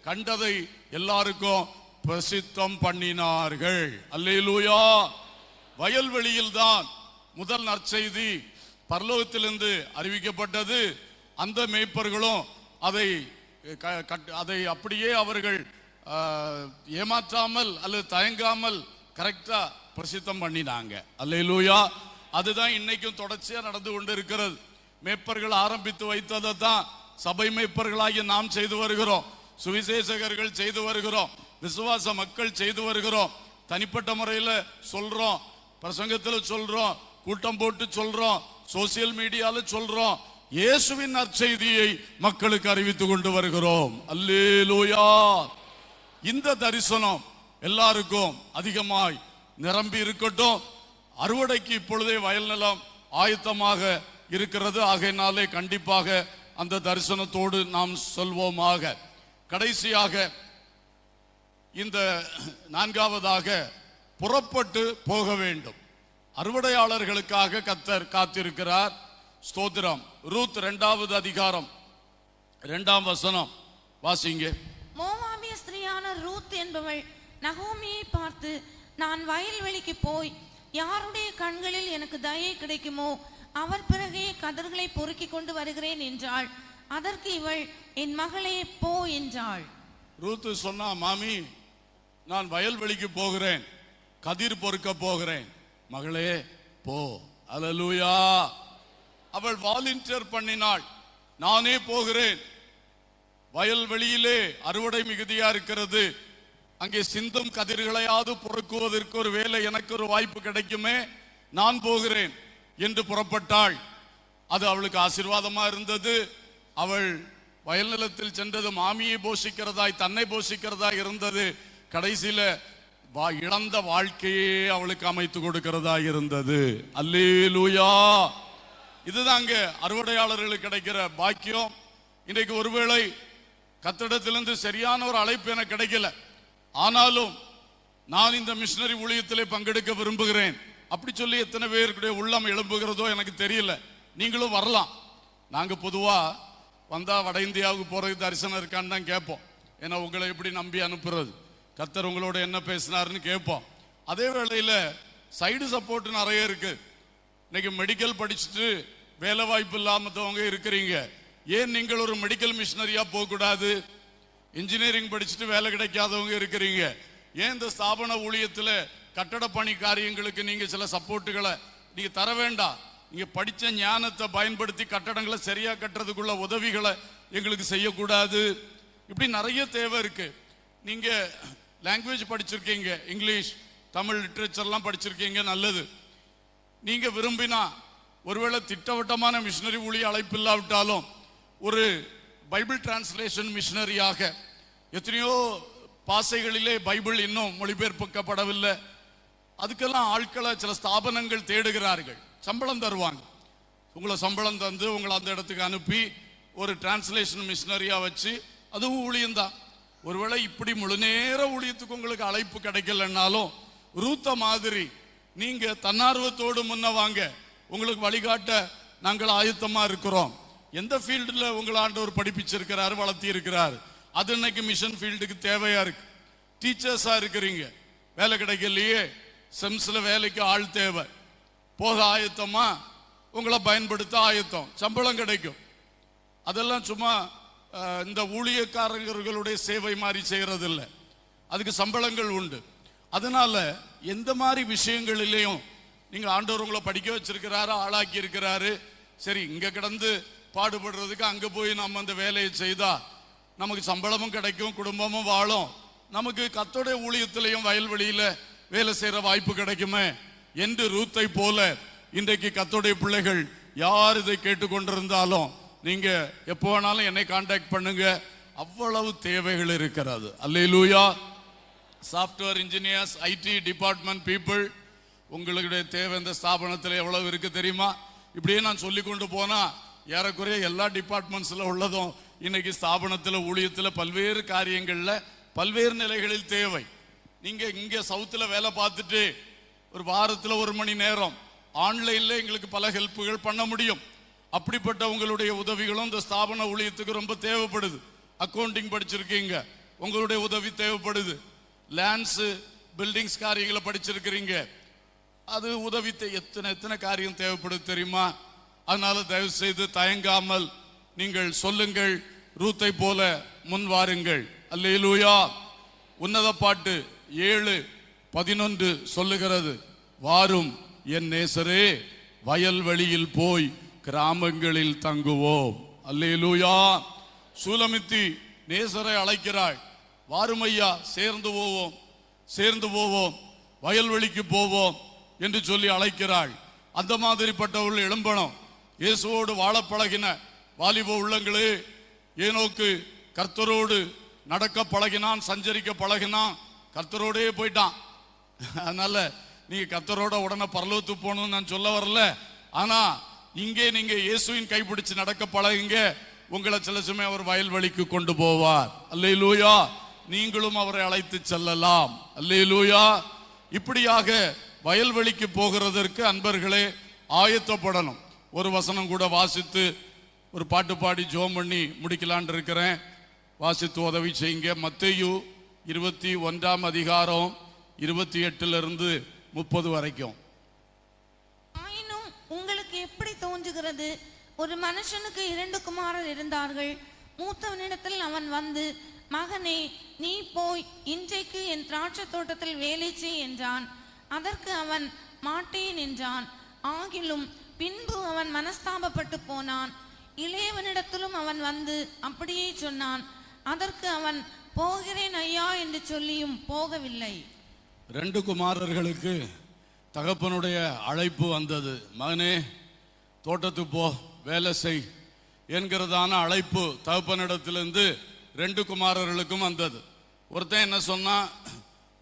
கண்டதை எல்லாருக்கும் பிரசித்தம் பண்ணினார்கள். அல்லேலூயா. வயல்வெளியில் தான் முதல் நற்செய்தி பரலோகத்திலிருந்து அறிவிக்கப்பட்டது. அந்த மேய்ப்பர்களும் அதை அப்படியே அவர்கள் ஏமாற்றாமல் அல்லது தயங்காமல் கரெக்டா பிரசித்தம் பண்ணினாங்க. அல்லேலூயா. அதுதான் இன்னைக்கும் தொடர்ச்சியா நடந்து கொண்டு இருக்கிறது. மேய்ப்பர்கள் ஆரம்பித்து வைத்ததை தான் சபை மேய்ப்பர்களாகி நாம் செய்து வருகிறோம். சுவிசேஷகர்கள் செய்து வருகிறோம். விசுவாச மக்கள் செய்து வருகிறோம். தனிப்பட்ட முறையில் சொல்றோம், பிரசங்கத்தில் சொல்றோம், கூட்டம் போட்டு சொல்றோம், சோசியல் மீடியால சொல்றோம். இயேசுவின் நற்செய்தியை மக்களுக்கு அறிவித்து கொண்டு வருகிறோம். அல்லேலூயா. இந்த தரிசனம் எல்லாருக்கும் அதிகமாய் நிரம்பி இருக்கட்டும். அறுவடைக்கு இப்பொழுதே வயல் நிலம் ஆயத்தமாக இருக்கிறது. ஆகையினாலே கண்டிப்பாக அந்த தரிசனத்தோடு நாம் சொல்வோமாக. கடைசியாக இந்த 4வதாக புறப்பட்டு போக வேண்டும். அறுவடையாளர்களுக்காக கர்த்தர் காத்திருக்கிறார். ஸ்தோத்திரம். ரூத் 2வது அதிகாரம் 2ஆம் வசனம் வாசிங்க. மோவாபிய ஸ்திரீயான ரூத் என்பவள் நகோமியை பார்த்து, நான் வயல்வெளிக்கு போய் யாருடைய கண்களில் எனக்கு தயை கிடைக்குமோ அவர் பிறகே கதிர்களை பொறுக்கி கொண்டு வருகிறேன் என்றாள். அதற்கு இவள், என் மகளே போ என்றாள். ரூத் சொன்னா, மாமி நான் வயல்வெளிக்கு போகிறேன், கதிர் பொறுக்க போகிறேன். மகளே போ. அல்லேலூயா. அவள் வாலண்டியர் பண்ணினாள். நானே போகிறேன். வயல்வெளியிலே அறுவடை மிகுதியா இருக்கிறது. அங்கே சிந்தும் கதிர்களையாவது பொறுக்குவதற்கு ஒரு வேலை, எனக்கு ஒரு வாய்ப்பு கிடைக்குமே, நான் போகிறேன் என்று புறப்பட்டாள். அது அவளுக்கு ஆசீர்வாதமா இருந்தது. அவள் வயல் நிலத்தில் சென்றது மாமியை போஷிக்கிறதாய், தன்னை போஷிக்கிறதாய் இருந்தது. கடைசியில இழந்த வாழ்க்கையே அவளுக்கு அமைத்து கொடுக்கிறதா இருந்தது. அல்லேலூயா. இதுதாங்க அறுவடையாளர்களுக்கு கிடைக்கிற பாக்கியம். இன்றைக்கு ஒருவேளை கத்திடத்திலிருந்து சரியான ஒரு அழைப்பு எனக்கு கிடைக்கல, ஆனாலும் நான் இந்த மிஷனரி ஊழியத்திலே பங்கெடுக்க விரும்புகிறேன் அப்படி சொல்லி எத்தனை பேருடைய உள்ளம் எழும்புகிறதோ எனக்கு தெரியல. நீங்களும் வரலாம். நாங்க பொதுவா வந்தா வட இந்தியாவுக்கு போறதுக்கு தரிசனம் இருக்கான்னு தான் கேட்போம். ஏன்னா உங்களை எப்படி நம்பி அனுப்புறது, கர்த்தர் உங்களோட என்ன பேசினாருன்னு கேட்போம். அதே வேளையில சைடு சப்போர்ட் நிறைய இருக்கு. இன்னைக்கு மெடிக்கல் படிச்சுட்டு வேலை வாய்ப்பு இல்லாமத்தவங்க இருக்கிறீங்க. ஏன் நீங்கள் ஒரு மெடிக்கல் மிஷனரியா போக கூடாது? இன்ஜினியரிங் படிச்சுட்டு வேலை கிடைக்காதவங்க இருக்கிறீங்க. ஏன் இந்த ஸ்தாபன ஊழியத்துல கட்டட பணி காரியங்களுக்கு நீங்க சில சப்போர்ட்டுகளை நீங்க தர வேண்டாம்? நீங்க படிச்ச ஞானத்தை பயன்படுத்தி கட்டடங்களை சரியா கட்டுறதுக்குள்ள உதவிகளை எங்களுக்கு செய்யக்கூடாது? இப்படி நிறைய தேவை இருக்கு. நீங்க லாங்குவேஜ் படிச்சிருக்கீங்க, இங்கிலீஷ் தமிழ் லிட்ரேச்சர்லாம் படிச்சிருக்கீங்க, நல்லது. நீங்க விரும்பினா ஒருவேளை திட்டவட்டமான மிஷனரி ஊழிய அழைப்பு இல்லாவிட்டாலும் ஒரு பைபிள் டிரான்ஸ்லேஷன் மிஷனரியாக, எத்தனையோ பாசைகளிலே பைபிள் இன்னும் மொழிபெயர்க்கப்படவில்லை, அதுக்கெல்லாம் ஆட்களை சில ஸ்தாபனங்கள் தேடுகிறார்கள். சம்பளம் தருவாங்க. உங்களை சம்பளம் தந்து உங்களை அந்த இடத்துக்கு அனுப்பி ஒரு டிரான்ஸ்லேஷன் மிஷனரியா வச்சு, அதுவும் ஊழியம்தான். ஒருவேளை இப்படி முழு நேர ஊழியத்துக்கு உங்களுக்கு அழைப்பு கிடைக்கலன்னாலும் ரூத்த மாதிரி நீங்க தன்னார்வத்தோடு முன்ன வாங்க. உங்களுக்கு வழிகாட்ட நாங்கள் ஆயத்தமா இருக்கிறோம். எந்த ஃபீல்டுல உங்களை ஆண்டவர் படிப்பிச்சிருக்கிறாரு, வளர்த்தி இருக்கிறாரு, அது இன்னைக்கு மிஷன் ஃபீல்டுக்கு தேவையா இருக்கு. டீச்சர்ஸா இருக்கிறீங்க, வேலை கிடைக்கலையே, செம்ஸ்ல வேலைக்கு ஆள் தேவை, போக ஆயத்தமா, உங்களை பயன்படுத்த ஆயத்தம், சம்பளம் கிடைக்கும். அதெல்லாம் சும்மா இந்த ஊழியக்காரர்களுடைய சேவை மாதிரி செய்யறது இல்லை, அதுக்கு சம்பளங்கள் உண்டு. அதனால எந்த மாதிரி விஷயங்களிலையும் நீங்க ஆண்டவர் உங்களை படிக்க வச்சிருக்கிறாரு, ஆளாக்கி இருக்கிறாரு, சரி இங்க கிடந்து பாடுபடுறதுக்கு அங்க போய் நம்ம அந்த வேலையை செய்தா நமக்கு சம்பளமும் கிடைக்கும், குடும்பமும் வாழும், நமக்கு கர்த்தருடைய ஊழியத்திலையும் வயல்வெளியில வேலை செய்யற வாய்ப்பு கிடைக்குமே என்று ரூத்தை போல இன்றைக்கு கர்த்தருடைய பிள்ளைகள் யார் இதை கேட்டுக்கொண்டிருந்தாலும் நீங்க எப்போ வேணாலும் என்னை கான்டாக்ட் பண்ணுங்க. அவ்வளவு தேவைகள் இருக்கிறது. Hallelujah. Software engineers, IT department people, உங்களுடைய தேவை இந்த ஸ்தாபனத்தில் எவ்வளவு இருக்கு தெரியுமா? இப்படியே நான் சொல்லி கொண்டு போனா ஏறக்குறைய எல்லா டிபார்ட்மெண்ட்ஸ்ல உள்ளதும் இன்னைக்கு ஸ்தாபனத்தில் ஊழியத்தில் பல்வேறு காரியங்கள்ல பல்வேறு நிலைகளில் தேவை. நீங்க இங்க சவுத்துல வேலை பார்த்துட்டு ஒரு வாரத்தில் 1 மணி நேரம் ஆன்லைன்ல எங்களுக்கு பல ஹெல்ப்புகள் பண்ண முடியும். அப்படிப்பட்ட உங்களுடைய உதவிகளும் இந்த ஸ்தாபன ஊழியத்துக்கு ரொம்ப தேவைப்படுது. அக்கௌண்டிங் படிச்சிருக்கீங்க, உங்களுடைய உதவி தேவைப்படுது. லேண்ட்ஸ் பில்டிங்ஸ் காரியங்களை படிச்சிருக்கிறீங்க, அது உதவி எத்தனை காரியம் தேவைப்படுது தெரியுமா? அதனால தயவு செய்து தயங்காமல் நீங்கள் சொல்லுங்கள், ரூத்தை போல முன் வாருங்கள். அல்லேலூயா. உன்னத பாட்டு 7:11 சொல்லுகிறது, வாரும் என் நேசரே, வயல்வெளியில் போய் கிராமங்களில் தங்குவோம். அல்லேலூயா. சூலமித்தி நேசரை அழைக்கிறாள், வாரும் ஐயா, சேர்ந்து போவோம், சேர்ந்து போவோம், வயல்வெளிக்கு போவோம் என்று சொல்லி அழைக்கிறாள். அந்த மாதிரிப்பட்டவர்கள் எழும்பணும். இயேசுவோடு வாழ பழகின வாலிப உள்ளங்களே, ஏனோக்கு கர்த்தரோடு நடக்க பழகினான், சஞ்சரிக்க பழகினான், கர்த்தரோடே போயிட்டான். அதனால நீங்க கர்த்தரோட உடனே பரலோகத்துக்கு போகணும்னு நான் சொல்ல வரல. ஆனா இங்கே நீங்க இயேசுவின் கைப்பிடிச்சு நடக்க பழகுங்க, உங்களை சில சமயம் அவர் வயல்வெளிக்கு கொண்டு போவார். அல்லேலூயா. நீங்களும் அவரை அழைத்து செல்லலாம். அல்லேலூயா. இப்படியாக வயல்வெளிக்கு போகிறதற்கு அன்பர்களே ஆயத்தப்படணும். ஒரு வசனம் கூட வாசித்து ஒரு பாட்டு பாடி ஜோம் பண்ணி முடிக்கலான் இருக்கிறேன். வாசித்து உதவி செய்யுங்க. மத்தேயு 21 அதிகாரம் 28 30 வரைக்கும். ஆயினும் உங்களுக்கு எப்படி தோன்றுகிறது? ஒரு மனுஷனுக்கு 2 குமாரர் இருந்தார்கள். மூத்தவனிடத்தில் அவன் வந்து, மகனே, நீ போய் இன்றைக்கு என் திராட்சை தோட்டத்தில் வேலை செய் என்றான். அதற்கு அவன் மாட்டேன் என்றான். ஆகிலும் பின்பு அவன் மனஸ்தாபப்பட்டு போனான். இளையவனிடத்திலும் அவன் வந்து அப்படியே சொன்னான். அதற்கு அவன், போகிறேன் ஐயா என்று சொல்லியும் போகவில்லை. 2 குமாரர்களுக்கு தகப்பனுடைய அழைப்பு வந்தது. மகனே, தோட்டத்துக்கு போ, வேலை செய் என்கிறதான அழைப்பு தகப்பனிடத்திலிருந்து 2 குமாரர்களுக்கும் வந்தது. ஒருத்தன் என்ன சொன்னா,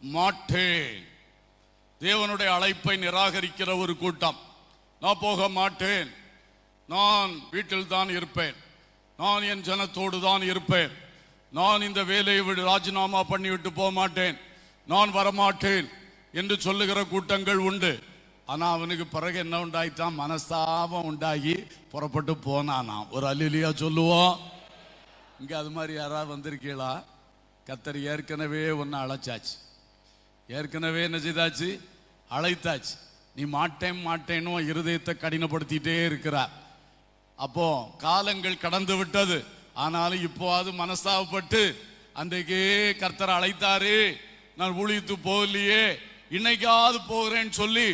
மாட்டேன். தேவனுடைய அழைப்பை நிராகரிக்கிற ஒரு கூட்டம். நான் போக மாட்டேன், நான் வீட்டில் தான் இருப்பேன், நான் என் ஜனத்தோடு தான் இருப்பேன், நான் இந்த வேலையை விட்டு ராஜினாமா பண்ணிவிட்டு போக மாட்டேன், நான் வரமாட்டேன் என்று சொல்லுகிற கூட்டங்கள் உண்டு. ஆனா அவனுக்கு பிறகு என்ன உண்டாயிட்டான்? மனஸ்தாபம் உண்டாகி புறப்பட்டு போனானாம். ஒரு அல்லேலூயா சொல்லுவோம். இங்க அது மாதிரி யாராவது வந்திருக்கீங்களா? கர்த்தர் ஏற்கனவே ஒன்னு அழைச்சாச்சு, ஏற்கனவே என்ன செய்தாச்சு? அழைத்தாச்சு. நீ மாட்டேன் மாட்டேன்னு இருதயத்தை கடினப்படுத்திட்டே இருக்கிறார். அப்போ காலங்கள் கடந்து விட்டது. ஆனாலும் இப்போது மனஸ்தாபப்பட்டு அன்றைக்கே கர்த்தர் அழைத்தாரு, நான் ஊழியத்து போகலையே, இன்னைக்காவது போகிறேன்னு சொல்லி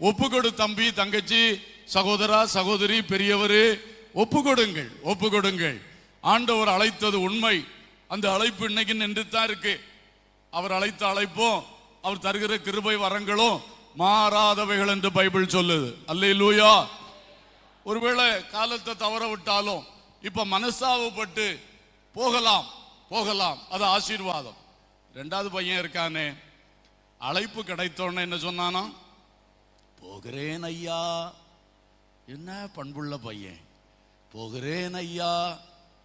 ஒப்புக்கொடு. தம்பி, தங்கச்சி, சகோதரா, சகோதரி, பெரியவரு, ஒப்புக்கொடுங்கள், ஒப்புக்கொடுங்கள். ஆண்டவர் அழைத்தது உண்மை. அந்த அழைப்பு இன்னைக்கு நின்று தான் இருக்கு. அவர் அழைத்த அழைப்பும் அவர் தருகிற கிருபை வரங்களும் மாறாதவைகள் என்று பைபிள் சொல்லுது. அல்லேலூயா. ஒருவேளை காலத்தை தவற விட்டாலும் இப்ப மனசாவப்பட்டு போகலாம், போகலாம், அது ஆசீர்வாதம். ரெண்டாவது பையன் இருக்கானே, அழைப்பு கிடைத்தோன்னு என்ன சொன்னானா? போகிறேன் ஐயா. என்ன பண்புள்ள பையன், போகிறேன் ஐயா.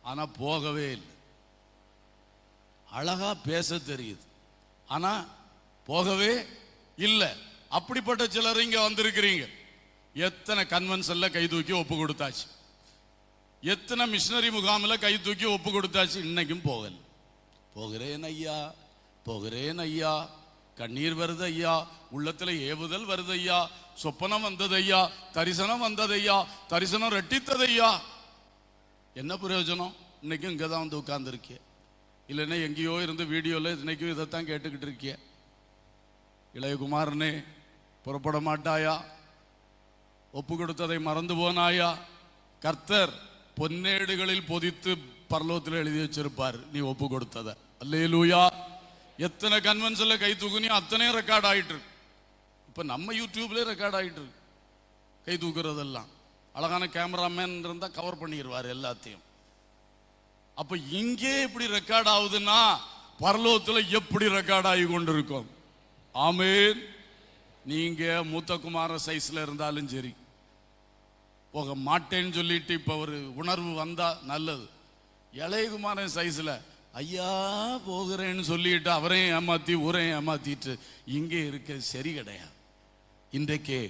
ஆனா போகவே இல்லை. அழகா பேச தெரியுது, ஆனா போகவே இல்லை. அப்படிப்பட்ட சிலர் இங்க வந்திருக்கிறீங்க. எத்தனை கன்வென்ஷன்ல கை தூக்கி ஒப்பு கொடுத்தாச்சு, எத்தனை மிஷனரி முகாமில் கை தூக்கி ஒப்பு கொடுத்தாச்சு, இன்னைக்கும் போகல. போகிறேன் ஐயா, போகிறேன் ஐயா. கண்ணீர் வருது ஐயா, உள்ளத்துல ஏவுதல் வருது ஐயா, சொப்பனம் வந்தது ஐயா, தரிசனம் வந்தது ஐயா, தரிசனம் ரெட்டித்தது ஐயா. என்ன பிரயோஜனம்? இன்னைக்கும் இங்கே தான் வந்து உட்கார்ந்துருக்கிய, இல்லைன்னா எங்கேயோ இருந்து வீடியோவில் இன்னைக்கும் இதைத்தான் கேட்டுக்கிட்டு இருக்கிய. இளையகுமாரனே, புறப்பட மாட்டாயா? ஒப்பு கொடுத்ததை மறந்து போனாயா? கர்த்தர் பொன்னேடுகளில் பொதித்து பரலோகத்தில் எழுதி வச்சிருப்பார் நீ ஒப்பு கொடுத்தத. அல்லேலூயா. எத்தனை கன்வென்ஷன்ல கை தூக்குனியோ அத்தனை ரெக்கார்ட் ஆயிட்டு இருக்கு. இப்ப நம்ம யூடியூப்ல ரெக்கார்ட் ஆயிட்டு இருக்கு. கை தூக்குறதெல்லாம் அழகான கேமராமேன் இருந்தா கவர் பண்ணிடுவார் எல்லாத்தையும். அப்ப இங்கே இப்படி ரெக்கார்ட் ஆகுதுன்னா பரலோகத்தில் எப்படி ரெக்கார்ட் ஆகி கொண்டிருக்கும்? ஆமேன். நீங்க மூத்த குமார சைஸ்ல இருந்தாலும் சரி, போக மாட்டேன்னு சொல்லிட்டு இப்ப ஒரு உணர்வு வந்தா நல்லது. இளையகுமாரன் சைஸ்ல ஐயா போகிறேன்னு சொல்லிட்டு அவரையும் ஏமாத்தி ஊரையும் ஏமாத்திட்டு இங்கே இருக்க சரி கிடையாது. இன்றைக்கே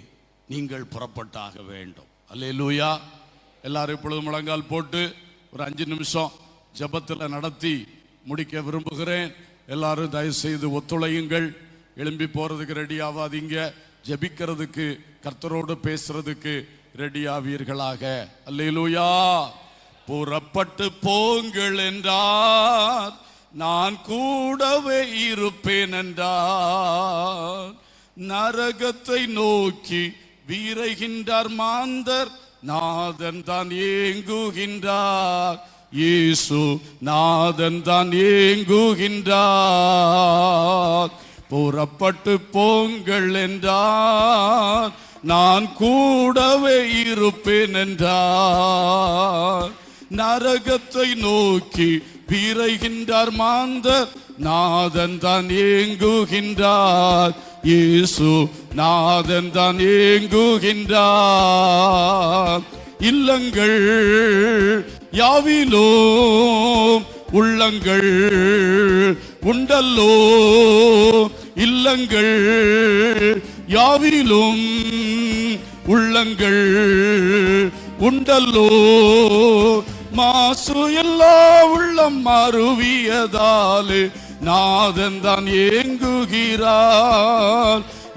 நீங்கள் புறப்பட்டாக வேண்டும். அல்லேலூயா. எல்லாரும் இப்பொழுது முழங்கால் போட்டு ஒரு 5 நிமிஷம் ஜெபத்தில் நடத்தி முடிக்க விரும்புகிறேன். எல்லாரும் தயவு செய்து ஒத்துழையுங்கள். எழும்பி போறதுக்கு ரெடி ஆகாதீங்க. ஜெபிக்கிறதுக்கு, கர்த்தரோடு பேசுறதுக்கு ரெடி ஆவீர்களாக. அல்லேலூயா. புறப்பட்டு போங்கள் என்றார், நான் கூடவே இருப்பேன் என்றார். நரகத்தை நோக்கி வீரைகின்றார் மாந்தர், நாதன் தான் ஏங்குகின்றார். இயேசு நாதன் தான் ஏங்குகின்றார். புறப்பட்டு போங்கள் என்றார், நான் கூடவே இருப்பேன் என்றார். நரகத்தை நோக்கி வீரைகின்றார் மாந்தர், நாதன் தான் ஏங்குகின்றார். இயேசு நாதன் தான் ஏங்குகின்றார். இல்லங்கள் யாவிலும் உள்ளங்கள் உண்டல்லோ, இல்லங்கள் யாவிலும் உள்ளங்கள் உண்டல்லோ. மாசு எல்லா உள்ளம் மருவியதாலே நாதன் தான் ஏங்குகிறார்.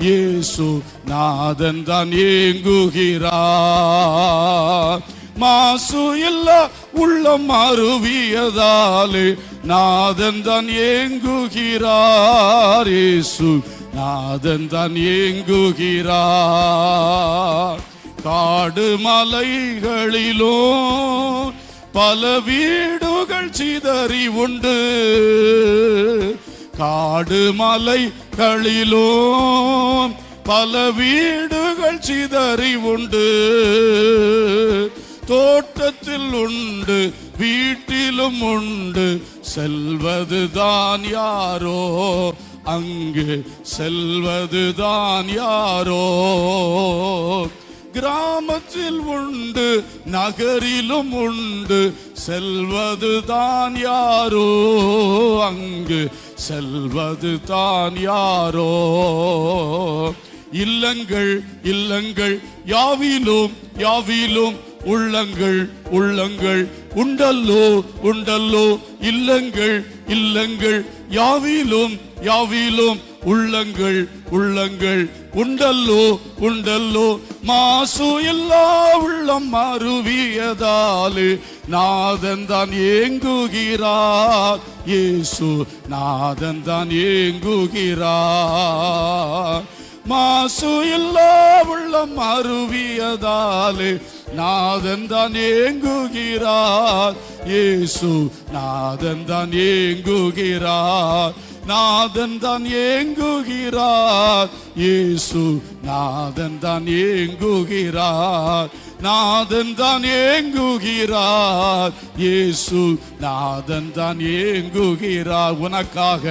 இயேசு நாதன் தான் ஏங்குகிறார். மாசு எல்லா உள்ளம் மருவியதாலே நாதன் தான் ஏங்குகிறார். இயேசு நாதன் தான் ஏங்குகிறார். காடு மலைகளிலோ பல வீடுகள் சிதறி உண்டு. காடு மலைகளிலோ பல வீடுகள் சிதறி உண்டு. தோட்டத்தில் உண்டு, வீட்டிலும் உண்டு, செல்வதுதான் யாரோ, அங்கு செல்வதுதான் யாரோ. கிராமத்தில் உண்டு, நகரிலும் உண்டு, செல்வது தான் யாரோ, அங்கு செல்வது தான் யாரோ. இல்லங்கள் இல்லங்கள் யாவிலும் யாவிலும் உள்ளங்கள் உள்ளங்கள் உண்டல்லோ உண்டல்லோ. இல்லங்கள் இல்லங்கள் யாவிலும் யாவிலும் உள்ளங்கள் உள்ளங்கள் உண்டல்லோ உண்டல்லோ. மாசு எல்லா உள்ளம் மறுவியதாலே நாதன் தான் ஏங்குகிறார், இயேசு நாதன் தான் ஏங்குகிறார். மாசு எல்லா உள்ளம் அருவியதாலே நாதன் தான் ஏங்குகிறார், இயேசு நாதன் தான் ஏங்குகிறார். நாதன் தான் ஏங்குகிறார், இயேசு நாதன் தான் ஏங்குகிறார். நாதன் தான் ஏங்குகிறார், இயேசு நாதன் தான் ஏங்குகிறார். உனக்காக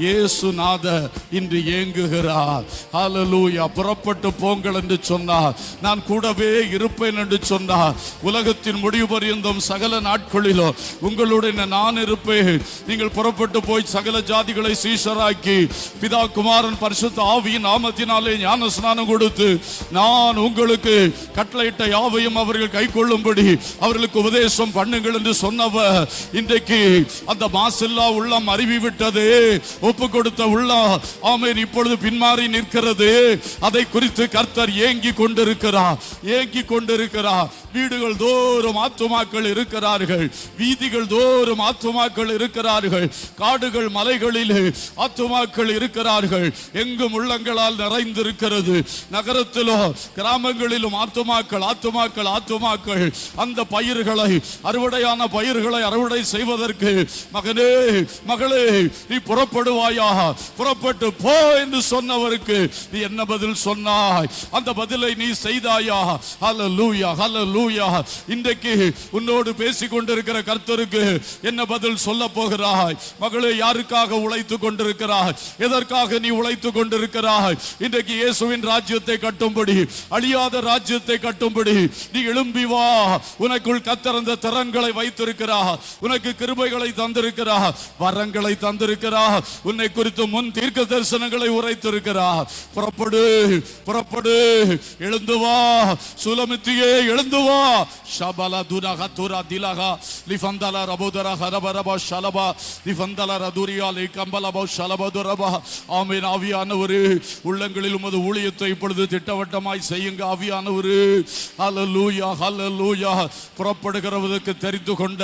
இயேசு நாதர் இன்று ஏங்குகிறார். ஹல்லேலூயா. புறப்பட்டு போங்கள் என்று சொன்னார், நான் கூடவே இருப்பேன் என்று சொன்னார். உலகத்தின் முடிவு பரியந்தம் சகல நாட்களிலும் உங்களுடைய நான் இருப்பேன். நீங்கள் புறப்பட்டு போய் சகல ஜாதிகளை சீஷராக்கி பிதா குமாரன் பரிசுத்த ஆவியின் நாமத்தினாலே ஞான ஸ்நானம் கொடுத்து நான் உங்களுக்கு கட்டளையிட்ட யாவையும் அவர்கள் கை கொள்ளும்படி அவர்களுக்கு உபதேசம் பண்ணுங்கள் என்று சொன்னவர் இன்றைக்கு அந்த மாசில்லா உள்ளம் அறிவி விட்டது. ஒப்பு கொடுத்த உள்ளம் ஆமென் இப்பொழுது பின்மாறி நிற்கிறது. அதை குறித்து கர்த்தர் ஏங்கி கொண்டிருக்கிறார், ஏங்கி கொண்டிருக்கிறார். வீடுகள் தோறும் ஆத்துமாக்கள் இருக்கிறார்கள், வீதிகள் தோறும் ஆத்துமாக்கள் இருக்கிறார்கள், காடுகள் மலைகளில் ஆத்துமாக்கள் இருக்கிறார்கள். எங்கும் உள்ளங்களால் நிறைந்திருக்கிறது. நகரத்திலும் கிராமங்களிலும் ஆத்துமாக்கள் ஆத்துமாக்கள் ஆத்துமாக்கள். அந்த பயிர்களை அறுவடையான பயிர்களை அறுவடை செய்வதற்கு மகனே மகளே நீ புறப்படுவாயா, புறப்பட்டு போ என்று சொன்னவருக்கு நீ என்ன பதில் சொன்னாய்? அந்த பதிலை நீ செய்தாயா? ஹல்லேலூயா ஹல்லேலூயா. இன்றைக்கு உன்னோடு பேசிக் கொண்டிருக்கிற கர்த்தருக்கு என்ன பதில் சொல்ல போகிறாய்? மகளே, யாருக்காக உழைத்துக் கொண்டிருக்கிறாய்? எதற்காக நீ உழைத்துக் கொண்டிருக்கிறாய்? இன்றைக்கு இயேசுவின் ராஜ்யத்தை கட்டும்படி, அழியாத ராஜ்யத்தை கட்டும்படி நீ எழும்பி வா. உனக்குள் கர்த்தர் அந்த திறன்களை வைத்திருக்கிறார், உனக்கு கிருபைகளை தந்திருக்கிறார், வரங்களை தந்திருக்கிறார், உன்னை குறித்து முன் தீர்க்க தரிசனங்களை உரைத்திருக்கிறார். புறப்படு புறப்படு, எழுந்து வா சுலமித்தியே, எழுந்து வா. ஷபல துரஹ துரா திலஹ லிஃபந்தல ரபுதர ஹரபரப ஷலப லிஃபந்தல ரதுரியா லிகம்பலப ஷலபதுரப. ஆமென். ஆவியானவரே, உள்ளங்களில் உமது ஊழியத்தை இப்பொழுது திட்டவட்டமாய் செய்யுங்க ஆவியானவரே. ஹல்லேலூயா ஹல்லேலூயா. புறப்படுகிறவருக்கு தெரிந்து கொண்ட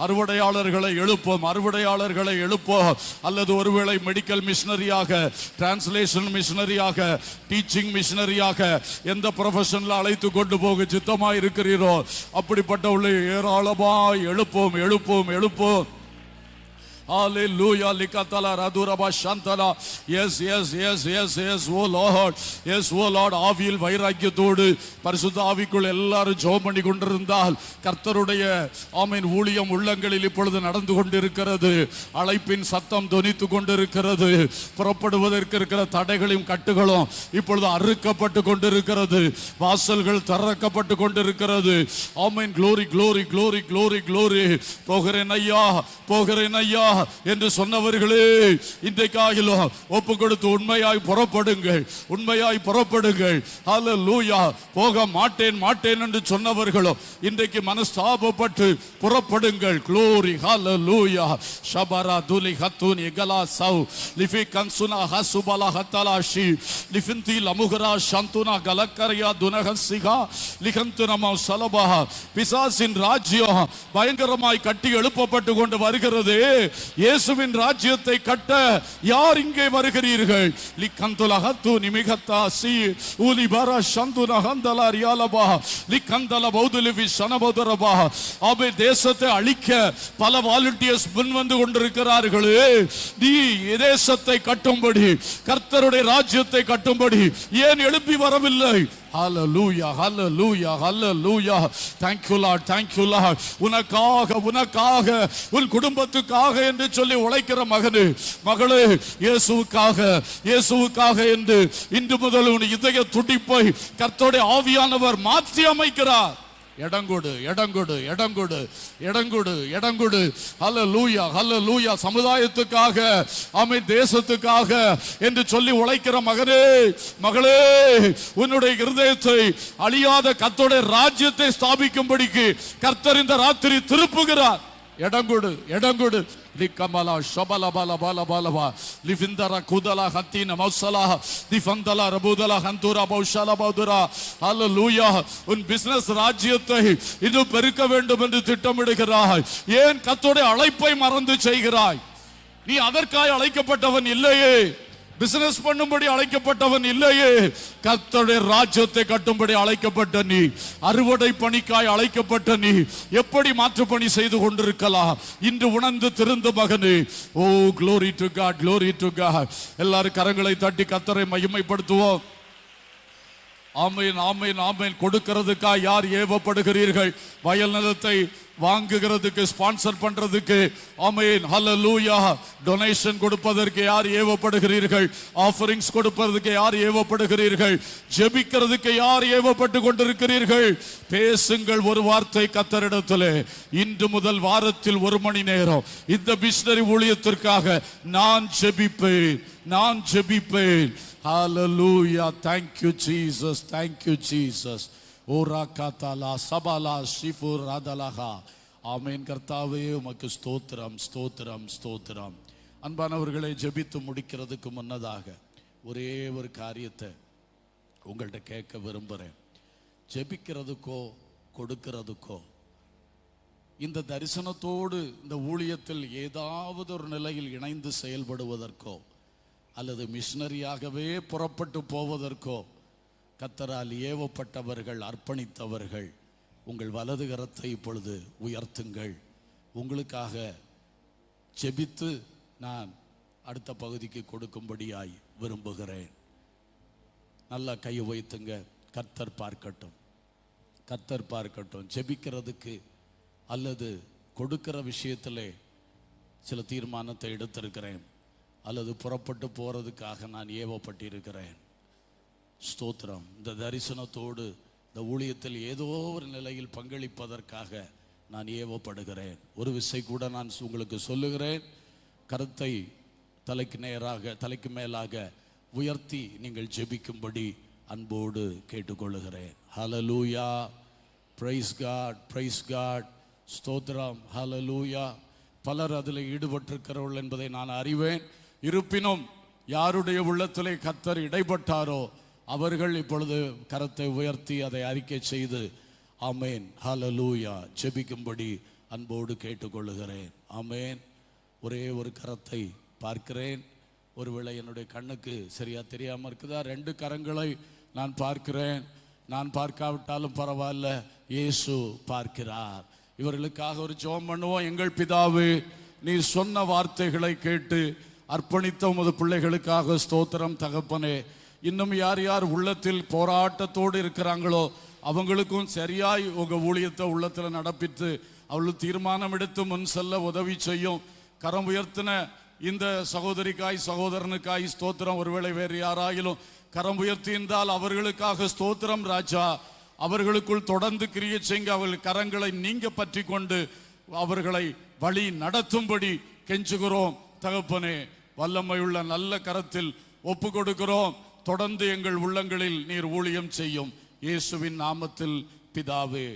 அறுவடையாளர்களை எழுப்போம், அறுவடையாளர்களை எழுப்போம். அல்லது ஒருவேளை மெடிக்கல் மிஷனரியாக, டிரான்ஸ்லேஷன் மிஷனரியாக, டீச்சிங் மிஷனரியாக எந்த ப்ரொஃபஷன்ல அழைத்து கொண்டு போக சித்தமாய் இருக்கிறீரோ அப்படிப்பட்ட உள்ள ஏராளமாய் எழுப்போம் எழுப்போம் எழுப்போம். Hallelujah. Likatala raduraba shantala. Yes yes yes yes yes oh Lord. Yes oh Lord. ஆவியில் வைராக்கியத்தோடு பரிசுத்த ஆவிக்குள் எல்லாரும் ஜெபம் பண்ணி கொண்டிருந்தால் கர்த்தருடைய ஆமென் ஊழியம் உள்ளங்களில் இப்பொழுது நடந்து கொண்டிருக்கிறது. அழைப்பின் சத்தம் தொனித்து கொண்டிருக்கிறது. புறப்படுவதற்கு இருக்கிற தடைகளையும் கட்டுகளும் இப்பொழுது அறுக்கப்பட்டு கொண்டிருக்கிறது. வாசல்கள் திறக்கப்பட்டு கொண்டிருக்கிறது. ஆமென். glory glory glory glory glory. போகிறேன் ஐயா போகிறேன் ஐயா என்று சொன்னவர்களே, இன்றைக்காகிலும் ஒப்பு கொடுத்து உண்மையாய் புறப்படுங்கள், உண்மையாய் புறப்படுங்கள். ஹல்லேலூயா. போக மாட்டேன் மாட்டேன் என்று சொன்னவர்களும் இன்றைக்கு மனஸ்தாபப்பட்டு புறப்படுங்கள். glory hallelujah. ஷபரா துலி ஹத்துனி கலா சௌ லிஃபி கன்சுனா ஹசுபலா ஹத்தலாஷி லிஃபிந்தி லமுகரா ஷந்துனா கலக்கரியா துனஹசிகா லிகந்துனமா சலபா. பிசாசின் ராஜ்யம் பயங்கரமாய் கட்டி எழுப்பப்பட்டு கொண்டு வருகிறது. இயேசுவின் ராஜ்யத்தை கட்ட யார் இங்கே வருகிறீர்கள்? லிகந்துலஹத்து நிமிகத்தாசி உலிபரா ஷந்துனா ஹந்தலா ரியாலபா லிகந்தல பௌதுலிவி ஷனபதுரபா. அவை தேசத்தை அழிக்க பல வாலண்டியர்ஸ் முன் வந்து கொண்டிருக்கிறார்கள். நீ தேசத்தை கட்டும்படி, கர்த்தருடைய ராஜ்யத்தை கட்டும்படி ஏன் எழுப்பி வரவில்லை? Hallelujah, hallelujah, hallelujah. Thank you Lord, thank you Lord. உனக்காக உன் குடும்பத்துக்காக என்று சொல்லி உழைக்கிற மகனே மகளே, இயேசுவுக்காக என்று இன்று முதல் உன் இதய துடிப்பை கர்த்தருடைய ஆவியானவர் மாற்றி அமைக்கிறார். இடங்கொடு. ஹல்லேலூயா, ஹல்லேலூயா. சமுதாயத்துக்காக, ஆமென், தேசத்துக்காக என்று சொல்லி உழைக்கிற மகனே மகளே, உன்னுடைய இருதயத்தை அழியாத கர்த்தருடைய ராஜ்யத்தை ஸ்தாபிக்கும்படிக்கு கர்த்தர் இந்த ராத்திரி திருப்புகிறார். இடங்கொடு. Likamala shabala bala bala balava livindara kudala hatina mausala difandala rabudala hantura baushala baudura. Hallelujah. உன் பிசினஸ் ராஜ்யத்தை இன்னும் பெருக்க வேண்டும் என்று திட்டமிடுகிறாய். ஏன் கர்த்தருடைய அழைப்பை மறந்து செய்கிறாய்? நீ அதற்காய் அழைக்கப்பட்டவன் இல்லையே. பிசினஸ் பண்ணும்படி அழைக்கப்பட்டவன் இல்லையே. கர்த்தருடைய ராஜ்யத்தை கட்டும்படி அழைக்கப்பட்ட நீ, அறுவடை பணிக்காய் அழைக்கப்பட்ட நீ எப்படி மாற்று பணி செய்து கொண்டிருக்கலாம்? இன்று உணர்ந்து திருந்த மகனே. ஓ, glory to God, glory to God. எல்லாரும் கரங்களை தட்டி கர்த்தரை மகிமைப்படுத்துவோம். ஆமென், ஆமென், ஆமென். கொடுக்கிறதுக்காக யார் ஏவப்படுகிறீர்கள்? வயல் நிலத்தை வாங்குகிறதுக்கு, ஸ்பான்சர் பண்றதுக்கு, ஆமென், ஹல்லேலூயா. டொனேஷன் கொடுப்பதற்கு யார் ஏவப்படுகிறீர்கள்? ஆஃபரிங்ஸ் கொடுப்பதற்கு யார் ஏவப்படுகிறீர்கள்? ஜெபிக்கிறதுக்கு யார் ஏவப்பட்டு கொண்டிருக்கிறீர்கள்? பேசுங்கள் ஒரு வார்த்தை கர்த்தரிடத்திலே. இன்று முதல் வாரத்தில் 1 மணி நேரம் இந்த மிஷனரி ஊழியத்திற்காக நான் ஜெபிப்பேன். Hallelujah. Thank you Jesus, thank you Jesus. Ora katala sabala shifur radalaha. ஆமென். கர்த்தாவே உமக்கு ஸ்தோத்திரம். அன்பானவர்களை, ஜெபித்து முடிக்கிறதுக்கு முன்னதாக ஒரே ஒரு காரியத்தை உங்கள்கிட்ட கேட்க விரும்புகிறேன். ஜெபிக்கிறதுக்கோ கொடுக்கிறதுக்கோ, இந்த தரிசனத்தோடு இந்த ஊழியத்தில் ஏதாவது ஒரு நிலையில் இணைந்து செயல்படுவதற்கோ அல்லது மிஷனரியாகவே புறப்பட்டு போவதற்கோ கர்த்தரால் ஏவப்பட்டவர்கள், அர்ப்பணித்தவர்கள், உங்கள் வலது கரத்தை இப்பொழுது உயர்த்துங்கள். உங்களுக்காக ஜெபித்து நான் அடுத்த பகுதிக்கு கொடுக்கும்படியாய் விரும்புகிறேன். நல்லா கையை வைத்துங்க. கர்த்தர் பார்க்கட்டும். ஜெபிக்கிறதுக்கு அல்லது கொடுக்கிற விஷயத்திலே சில தீர்மானத்தை எடுத்திருக்கிறேன், அல்லது புறப்பட்டு போறதுக்காக நான் ஏவப்பட்டிருக்கிறேன். ஸ்தோத்திரம். இந்த தரிசனத்தோடு இந்த ஊழியத்தில் ஏதோ ஒரு நிலையில் பங்களிப்பதற்காக நான் ஏவப்படுகிறேன். ஒரு விசை கூட நான் உங்களுக்கு சொல்லுகிறேன். கருத்தை தலைக்கு மேலாக உயர்த்தி நீங்கள் ஜெபிக்கும்படி அன்போடு கேட்டுக்கொள்ளுகிறேன். ஹல்லேலூயா. Price God. ஸ்தோத்திரம். ஹல்லேலூயா. பலர் அதில் ஈடுபட்டிருக்கிறவர்கள் என்பதை நான் அறிவேன். இருப்பினும் யாருடைய உள்ளத்திலே கர்த்தர் இடைப்பட்டாரோ அவர்கள் இப்பொழுது கரத்தை உயர்த்தி அதை அறிக்கை செய்து ஆமென், ஹல்லேலூயா, ஜெபிக்கும்படி அன்போடு கேட்டுக்கொள்ளுகிறேன். ஆமென். ஒரே ஒரு கரத்தை பார்க்கிறேன். ஒருவேளை என்னுடைய கண்ணுக்கு சரியா தெரியாமல் இருக்குதா? 2 கரங்களை நான் பார்க்கிறேன். நான் பார்க்காவிட்டாலும் பரவாயில்ல, இயேசு பார்க்கிறார். இவர்களுக்காக ஒரு ஜெபம் பண்ணுவோம். எங்கள் பிதாவே, நீ சொன்ன வார்த்தைகளை கேட்டு அர்ப்பணித்த உமது பிள்ளைகளுக்காக ஸ்தோத்திரம் தகப்பனே. இன்னும் யார் யார் உள்ளத்தில் போராட்டத்தோடு இருக்கிறாங்களோ அவங்களுக்கும் சரியாய் உங்க ஊழியத்தை உள்ளத்தில் நடப்பித்து அவளுக்கு தீர்மானம் எடுத்து முன் செல்ல உதவி செய்யும். கரம் உயர்த்தின இந்த சகோதரனுக்காய் ஸ்தோத்திரம். ஒருவேளை வேறு யாராயிலும் கரம் உயர்த்தியிருந்தால் அவர்களுக்காக ஸ்தோத்திரம் ராஜா. அவர்களுக்குள் தொடர்ந்து கிரியை செய்ய அவர்கள் கரங்களை நீங்க பற்றி கொண்டு அவர்களை வழி நடத்தும்படி கெஞ்சுகிறோம் தகப்பனே. வல்லமையுள்ள நல்ல கரத்தில் ஒப்பு கொடுக்கிறோம். தொடர்ந்து எங்கள் உள்ளங்களில் நீர் ஊழியம் செய்யும். இயேசுவின் நாமத்தில் பிதாவே.